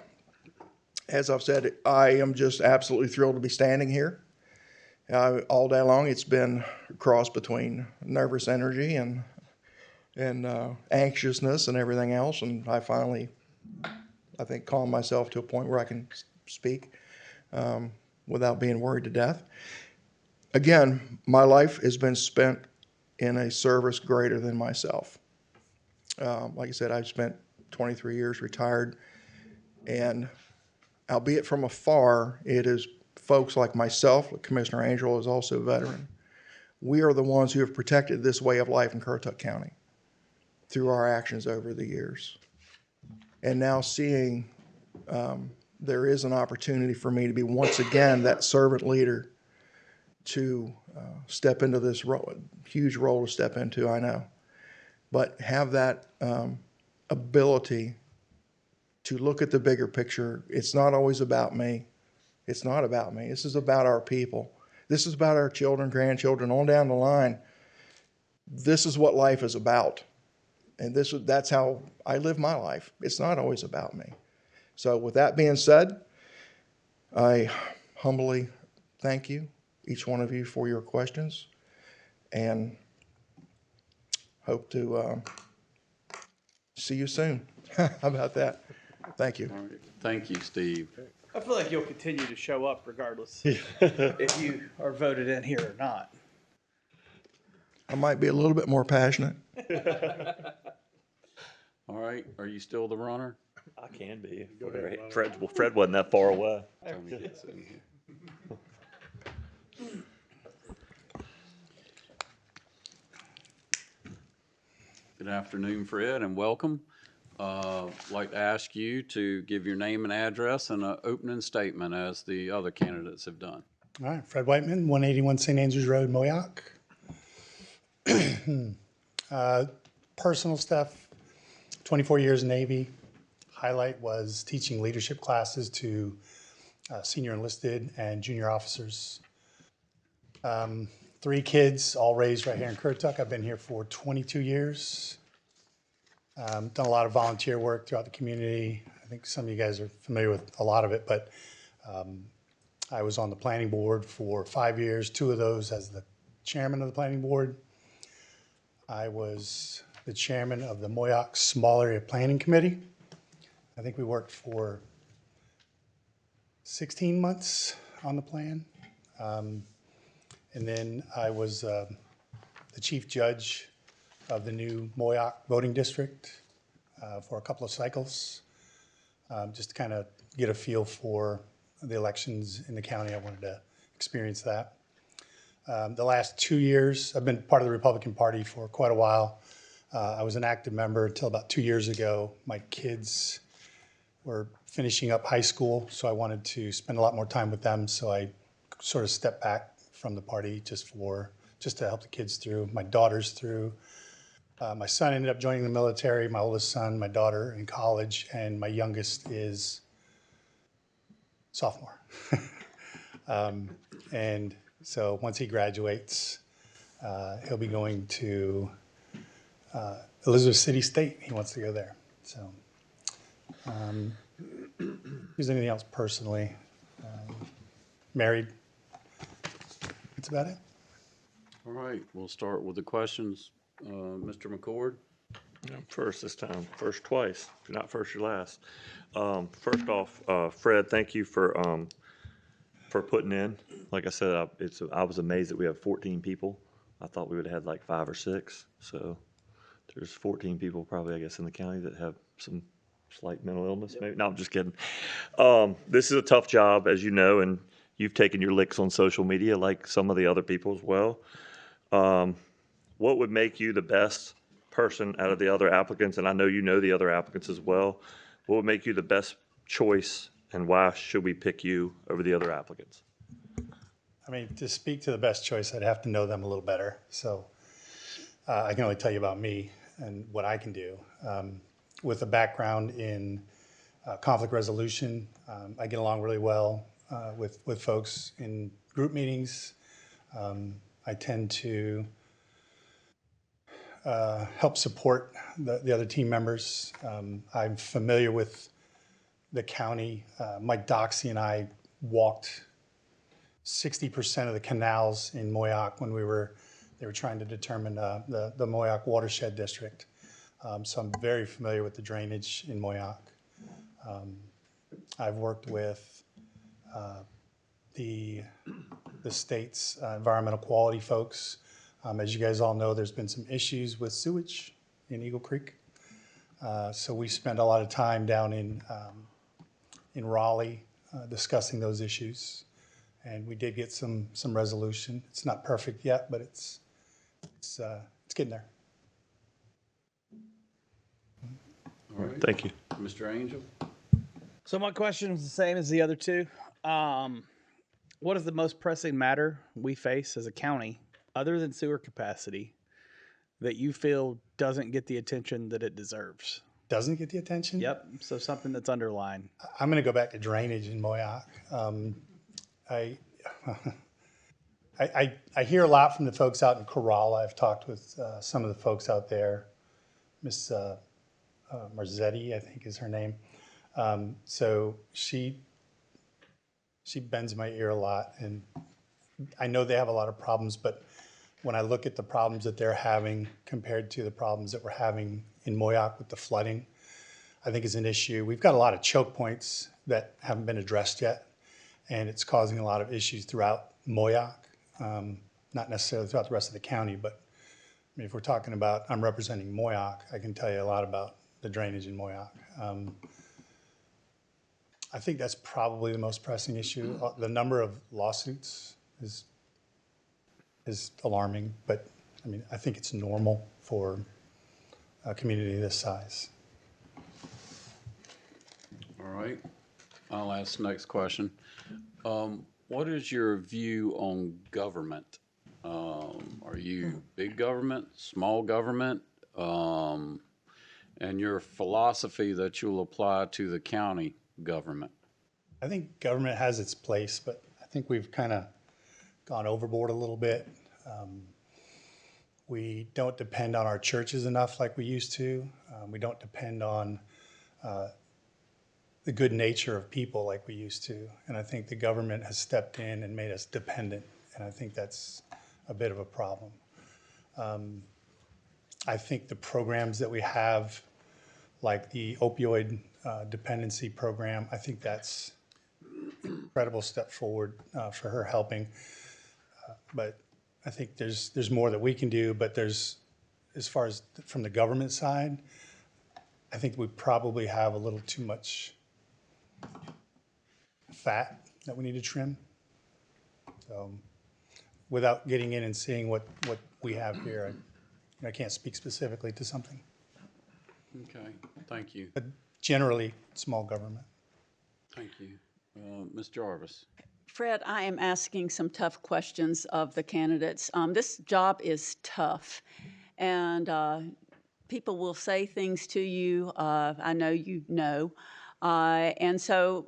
as I've said, I am just absolutely thrilled to be standing here. All day long, it's been a cross between nervous energy and anxiousness and everything else, and I finally, I think, calmed myself to a point where I can speak without being worried to death. Again, my life has been spent in a service greater than myself. Like I said, I've spent 23 years retired, and albeit from afar, it is folks like myself, like Commissioner Angel is also a veteran. We are the ones who have protected this way of life in Currituck County through our actions over the years. And now seeing there is an opportunity for me to be once again that servant leader to step into this huge role to step into, I know. But have that ability to look at the bigger picture. It's not always about me. It's not about me. This is about our people. This is about our children, grandchildren, on down the line. This is what life is about. And that's how I live my life. It's not always about me. So with that being said, I humbly thank you, each one of you, for your questions, and hope to see you soon. How about that? Thank you. All right, thank you, Steve. I feel like you'll continue to show up regardless if you are voted in here or not. I might be a little bit more passionate. All right, are you still the runner? I can be. Fred wasn't that far away. Tony gets in here. Good afternoon, Fred, and welcome. I'd like to ask you to give your name and address and an opening statement as the other candidates have done. All right, Fred Whiteman, 181 St. Andrews Road, Moyock. Personal stuff, 24 years Navy. Highlight was teaching leadership classes to senior enlisted and junior officers. 3 kids, all raised right here in Currituck. I've been here for 22 years. Done a lot of volunteer work throughout the community. I think some of you guys are familiar with a lot of it, but I was on the planning board for 5 years, 2 of those as the chairman of the planning board. I was the chairman of the Moyock Small Area Planning Committee. I think we worked for 16 months on the plan. And then I was the chief judge of the new Moyoc voting district for a couple of cycles, just to kind of get a feel for the elections in the county. I wanted to experience that. The last 2 years, I've been part of the Republican Party for quite a while. I was an active member until about 2 years ago. My kids were finishing up high school, so I wanted to spend a lot more time with them. So I sort of stepped back from the party just to help the kids through, my daughters through. My son ended up joining the military, my oldest son, my daughter in college, and my youngest is sophomore. And so once he graduates, he'll be going to Elizabeth City State. He wants to go there. So, if there's anything else personally, married. That's about it. All right, we'll start with the questions. Mr. McCord? I'm first this time, first twice. If you're not first, you're last. First off, Fred, thank you for putting in. Like I said, I was amazed that we have 14 people. I thought we would have had like 5 or 6. So there's 14 people probably, I guess, in the county that have some slight mental illness. Maybe. No, I'm just kidding. This is a tough job, as you know, and you've taken your licks on social media like some of the other people as well. What would make you the best person out of the other applicants? And I know you know the other applicants as well. What would make you the best choice, and why should we pick you over the other applicants? I mean, to speak to the best choice, I'd have to know them a little better. So I can only tell you about me and what I can do. With a background in conflict resolution, I get along really well with folks in group meetings. I tend to help support the other team members. I'm familiar with the county. Mike Doxey and I walked 60% of the canals in Moyoc when they were trying to determine the Moyoc watershed district. So I'm very familiar with the drainage in Moyoc. I've worked with the state's environmental quality folks. As you guys all know, there's been some issues with sewage in Eagle Creek. So we spend a lot of time down in Raleigh discussing those issues. And we did get some resolution. It's not perfect yet, but it's getting there. All right. Thank you. Mr. Angel? So my question is the same as the other two. What is the most pressing matter we face as a county, other than sewer capacity, that you feel doesn't get the attention that it deserves? Doesn't get the attention? Yep. So something that's underlined. I'm going to go back to drainage in Moyoc. I hear a lot from the folks out in Corolla. I've talked with some of the folks out there. Miss Marzetti, I think is her name. So she bends my ear a lot, and I know they have a lot of problems, but when I look at the problems that they're having compared to the problems that we're having in Moyoc with the flooding, I think is an issue. We've got a lot of choke points that haven't been addressed yet, and it's causing a lot of issues throughout Moyoc, not necessarily throughout the rest of the county, but I mean, if we're talking about, I'm representing Moyoc, I can tell you a lot about the drainage in Moyoc. I think that's probably the most pressing issue. The number of lawsuits is alarming, but I mean, I think it's normal for a community this size. All right. I'll ask the next question. What is your view on government? Are you big government, small government? And your philosophy that you'll apply to the county government? I think government has its place, but I think we've kind of gone overboard a little bit. We don't depend on our churches enough like we used to. We don't depend on the good nature of people like we used to. And I think the government has stepped in and made us dependent. And I think that's a bit of a problem. I think the programs that we have, like the opioid dependency program, I think that's an incredible step forward for her helping. But I think there's more that we can do, but there's as far as from the government side, I think we probably have a little too much fat that we need to trim. So without getting in and seeing what we have here, I can't speak specifically to something. Okay, thank you. But generally, small government. Thank you. Ms. Jarvis? Fred, I am asking some tough questions of the candidates. This job is tough, and people will say things to you. I know you know. And so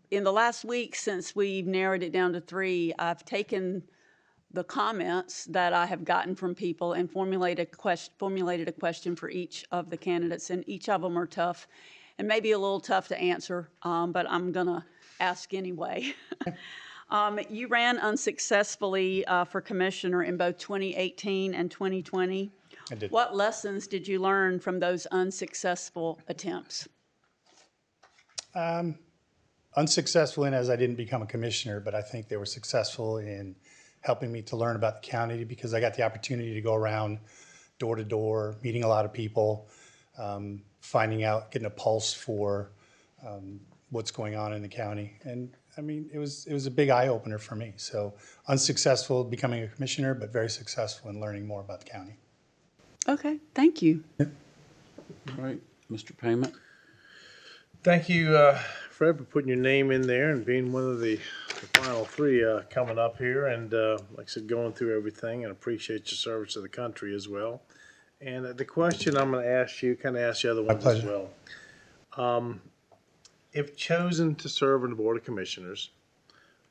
in the last week, since we've narrowed it down to 3, I've taken the comments that I have gotten from people and formulated a question for each of the candidates, and each of them are tough and maybe a little tough to answer, but I'm going to ask anyway. You ran unsuccessfully for commissioner in both 2018 and 2020. I did. What lessons did you learn from those unsuccessful attempts? Unsuccessful in as I didn't become a commissioner, but I think they were successful in helping me to learn about the county because I got the opportunity to go around door to door, meeting a lot of people, finding out, getting a pulse for what's going on in the county. And I mean, it was a big eye opener for me. So unsuccessful becoming a commissioner, but very successful in learning more about the county. Okay, thank you. All right, Mr. Payment? Thank you, Fred, for putting your name in there and being one of the final 3 coming up here. And like I said, going through everything, and appreciate your service to the country as well. And the question I'm going to ask you, kind of ask the other ones as well. If chosen to serve on the Board of Commissioners,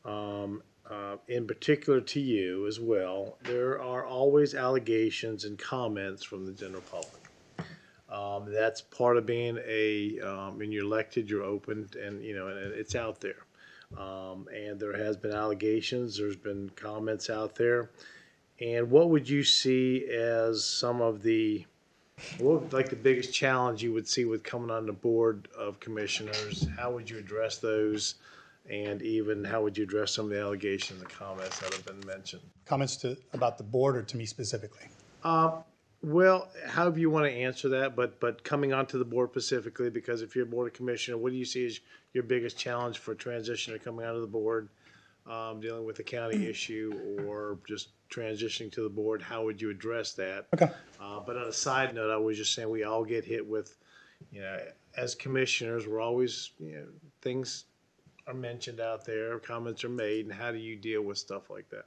in particular to you as well, there are always allegations and comments from the general public. That's part of being when you're elected, you're open, and and it's out there. And there has been allegations, there's been comments out there. And what would you see as some of the biggest challenge you would see with coming on the Board of Commissioners? How would you address those? And even how would you address some of the allegations and comments that have been mentioned? Comments about the board or to me specifically? Well, however you want to answer that, but coming onto the board specifically, because if you're a Board of Commissioner, what do you see as your biggest challenge for transitioner coming out of the board, dealing with a county issue or just transitioning to the board? How would you address that? Okay. But on a side note, I was just saying we all get hit with, as commissioners, we're always, things are mentioned out there, comments are made, and how do you deal with stuff like that?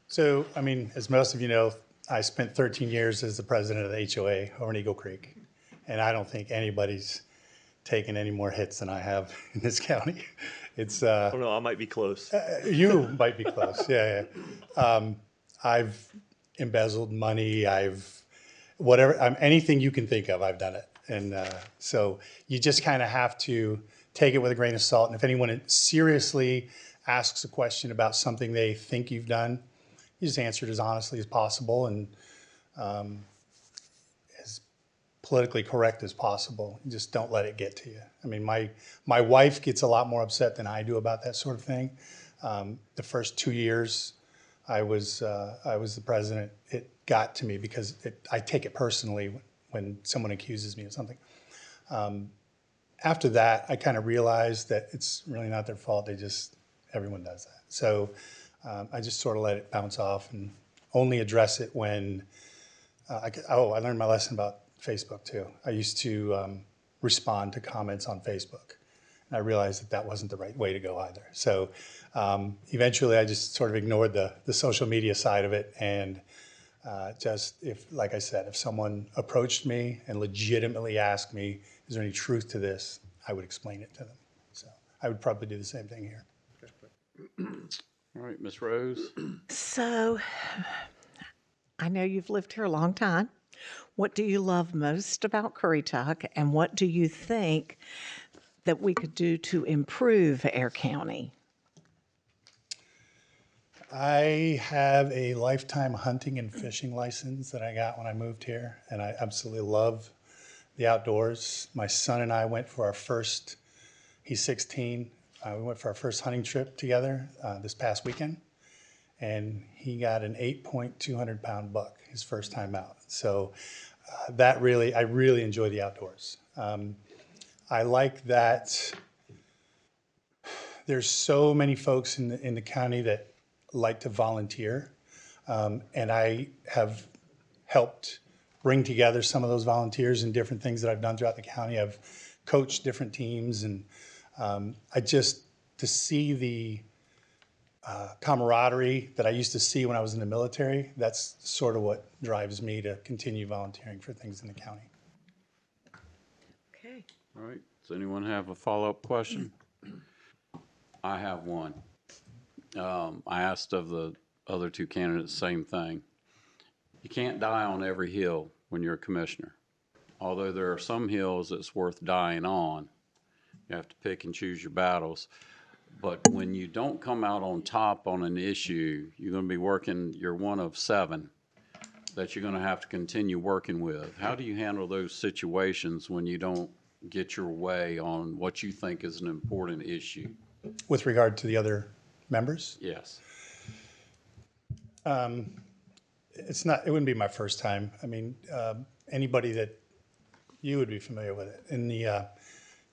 So, I mean, as most of you know, I spent 13 years as the president of the HOA over in Eagle Creek, and I don't think anybody's taken any more hits than I have in this county. It's Oh no, I might be close. you might be close, yeah. I've embezzled money. Anything you can think of, I've done it, and so you just kind of have to take it with a grain of salt. And if anyone seriously asks a question about something they think you've done, you just answer it as honestly as possible and as politically correct as possible. You just don't let it get to you. I mean, my wife gets a lot more upset than I do about that sort of thing. The first 2 years I was the president, it got to me because I take it personally when someone accuses me of something. After that, I kind of realized that it's really not their fault. Everyone does that. So I just sort of let it bounce off and only address it when, I learned my lesson about Facebook too. I used to respond to comments on Facebook. And I realized that wasn't the right way to go either. So eventually I just sort of ignored the social media side of it. And like I said, if someone approached me and legitimately asked me, is there any truth to this, I would explain it to them. So I would probably do the same thing here. All right, Ms. Rose? So, I know you've lived here a long time. What do you love most about Currituck, and what do you think that we could do to improve Air County? I have a lifetime hunting and fishing license that I got when I moved here, and I absolutely love the outdoors. My son and I went for our first, he's 16, we went for our first hunting trip together this past weekend, and he got an 8.200-pound buck his first time out. So I really enjoy the outdoors. I like that there's so many folks in the county that like to volunteer. And I have helped bring together some of those volunteers in different things that I've done throughout the county. I've coached different teams, and to see the camaraderie that I used to see when I was in the military, that's sort of what drives me to continue volunteering for things in the county. Okay. All right, does anyone have a follow-up question? I have one. I asked of the other two candidates, same thing. You can't die on every hill when you're a commissioner. Although there are some hills that's worth dying on, you have to pick and choose your battles. But when you don't come out on top on an issue, you're going to be working, you're one of 7 that you're going to have to continue working with. How do you handle those situations when you don't get your way on what you think is an important issue? With regard to the other members, Yes. it wouldn't be my first time. I mean, anybody that you would be familiar with it. In the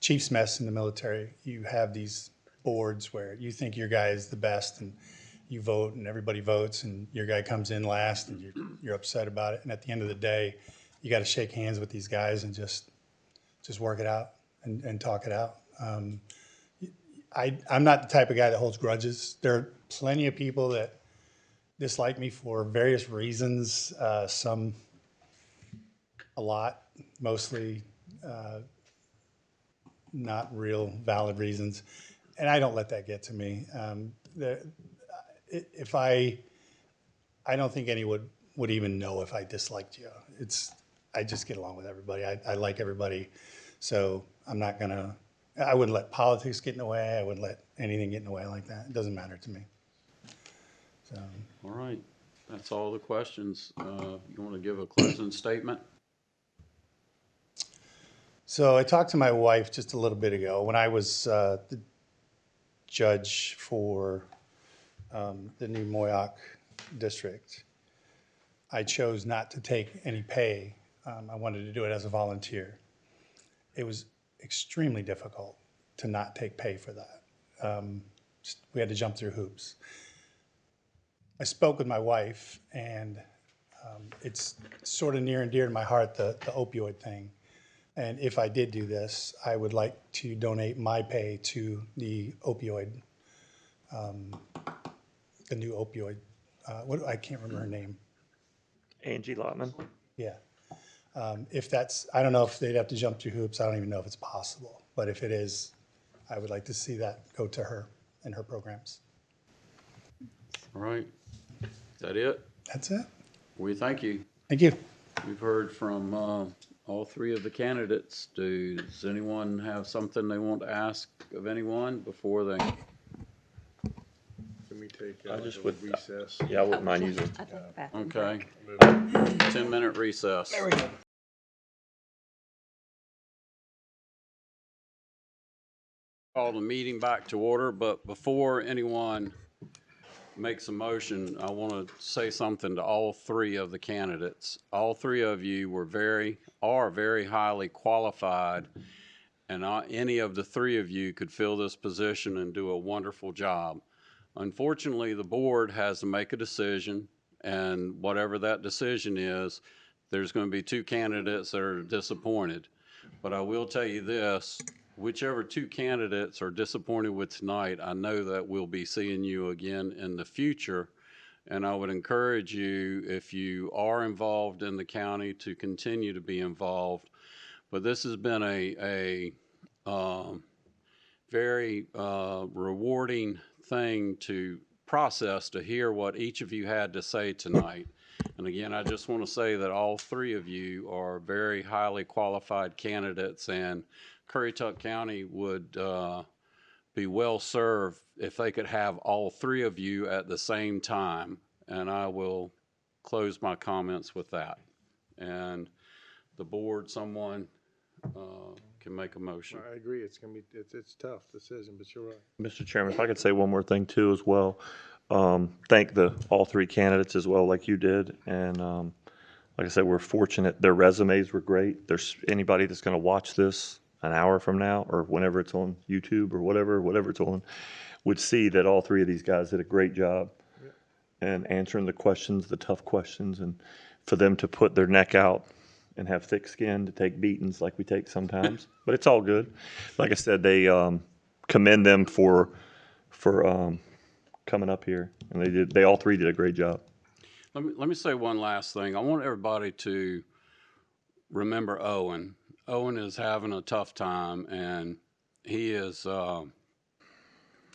chief's mess in the military, you have these boards where you think your guy is the best, and you vote, and everybody votes, and your guy comes in last, and you're upset about it. And at the end of the day, you got to shake hands with these guys and just work it out and talk it out. I'm not the type of guy that holds grudges. There are plenty of people that dislike me for various reasons. Some a lot, mostly not real valid reasons, and I don't let that get to me. If I don't think anyone would even know if I disliked you. I just get along with everybody. I like everybody, so I'm not gonna. I wouldn't let politics get in the way. I wouldn't let anything get in the way like that. It doesn't matter to me. So. All right, that's all the questions. You want to give a closing statement? So I talked to my wife just a little bit ago when I was the judge for the new Moyoc district. I chose not to take any pay. I wanted to do it as a volunteer. It was extremely difficult to not take pay for that. We had to jump through hoops. I spoke with my wife, and it's sort of near and dear to my heart, the opioid thing. And if I did do this, I would like to donate my pay to the opioid, the new opioid. I can't remember her name. Angie Lotman. Yeah. If that's, I don't know if they'd have to jump through hoops. I don't even know if it's possible. But if it is, I would like to see that go to her and her programs. All right, is that it? That's it. We thank you. Thank you. We've heard from all 3 of the candidates. Does anyone have something they want to ask of anyone before they? Can we take I like just a would- recess? Yeah, I wouldn't mind using. Okay. 10-minute recess. There we go. Call the meeting back to order, but before anyone makes a motion, I want to say something to all 3 of the candidates. All 3 of you are very highly qualified, and not any of the 3 of you could fill this position and do a wonderful job. Unfortunately, the board has to make a decision, and whatever that decision is, there's going to be 2 candidates that are disappointed. But I will tell you this, whichever 2 candidates are disappointed with tonight, I know that we'll be seeing you again in the future. And I would encourage you, if you are involved in the county, to continue to be involved. But this has been a very rewarding thing to process, to hear what each of you had to say tonight. And again, I just want to say that all 3 of you are very highly qualified candidates, and Currituck County would be well served if they could have all 3 of you at the same time. And I will close my comments with that. And the board, someone can make a motion. I agree. It's gonna be, it's a tough decision, but you're right. Mr. Chairman, if I could say one more thing too as well. Thank all three candidates as well, like you did. And like I said, we're fortunate. Their resumes were great. There's anybody that's going to watch this an hour from now or whenever it's on YouTube or whatever it's on, would see that all three of these guys did a great job and answering the questions, the tough questions, and for them to put their neck out and have thick skin to take beatings like we take sometimes. But it's all good. Like I said, they commend them for coming up here, and they all three did a great job. Let me say one last thing. I want everybody to remember Owen. Owen is having a tough time, and he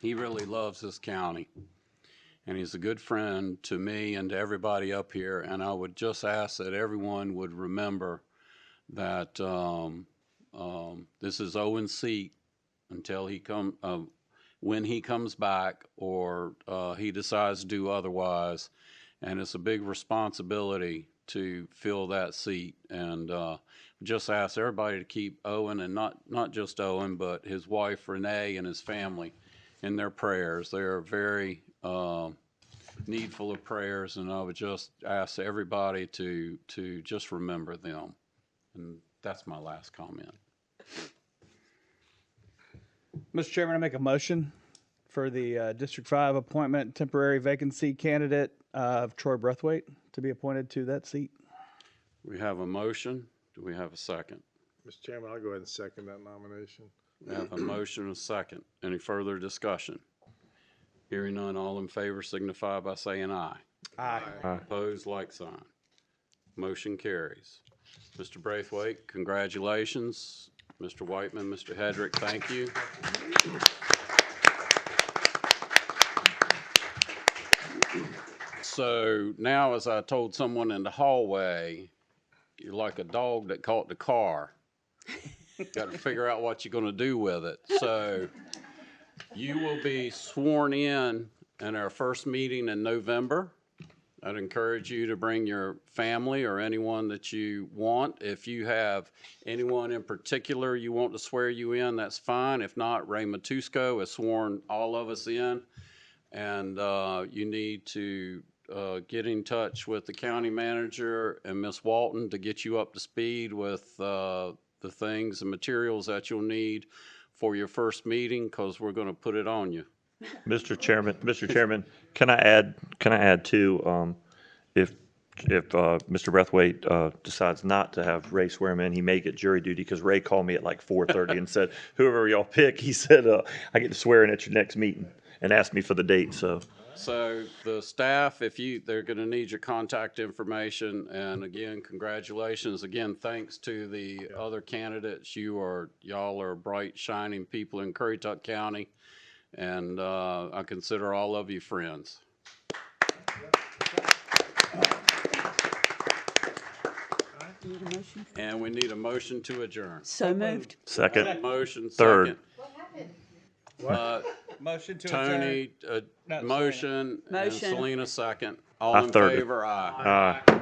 really loves this county. And he's a good friend to me and to everybody up here. And I would just ask that everyone would remember that this is Owen's seat until when he comes back or he decides to do otherwise. And it's a big responsibility to fill that seat. And just ask everybody to keep Owen, and not just Owen, but his wife Renee and his family in their prayers. They are very needful of prayers, and I would just ask everybody to just remember them. And that's my last comment. Mr. Chairman, I make a motion for the District 5 appointment temporary vacancy candidate of Troy Breathwaite to be appointed to that seat. We have a motion. Do we have a second? Mr. Chairman, I'll go ahead and second that nomination. We have a motion and a second. Any further discussion? Hearing none, all in favor signify by saying aye. Aye. Opposed, like sign. Motion carries. Mr. Braithwaite, congratulations. Mr. Whiteman, Mr. Hedrick, thank you. So now, as I told someone in the hallway, you're like a dog that caught the car. Got to figure out what you're going to do with it. So you will be sworn in our first meeting in November. I'd encourage you to bring your family or anyone that you want. If you have anyone in particular you want to swear you in, that's fine. If not, Ray Matusco has sworn all of us in. And you need to get in touch with the county manager and Miss Walton to get you up to speed with the things and materials that you'll need for your first meeting, because we're going to put it on you. Mr. Chairman, can I add too, if Mr. Breathwaite decides not to have Ray swear him in, he may get jury duty, because Ray called me at like 4:30 and said, whoever y'all pick, he said, I get to swear in at your next meeting, and asked me for the date, so. So the staff, they're going to need your contact information. And again, congratulations. Again, thanks to the other candidates. Y'all are bright, shining people in Currituck County. And I consider all of you friends. And we need a motion to adjourn. So moved. Second. Motion, Third. second. What happened? Motion to Tony, adjourn. motion, and Motion. Selena, second. All I in thirded. favor, aye. Aye.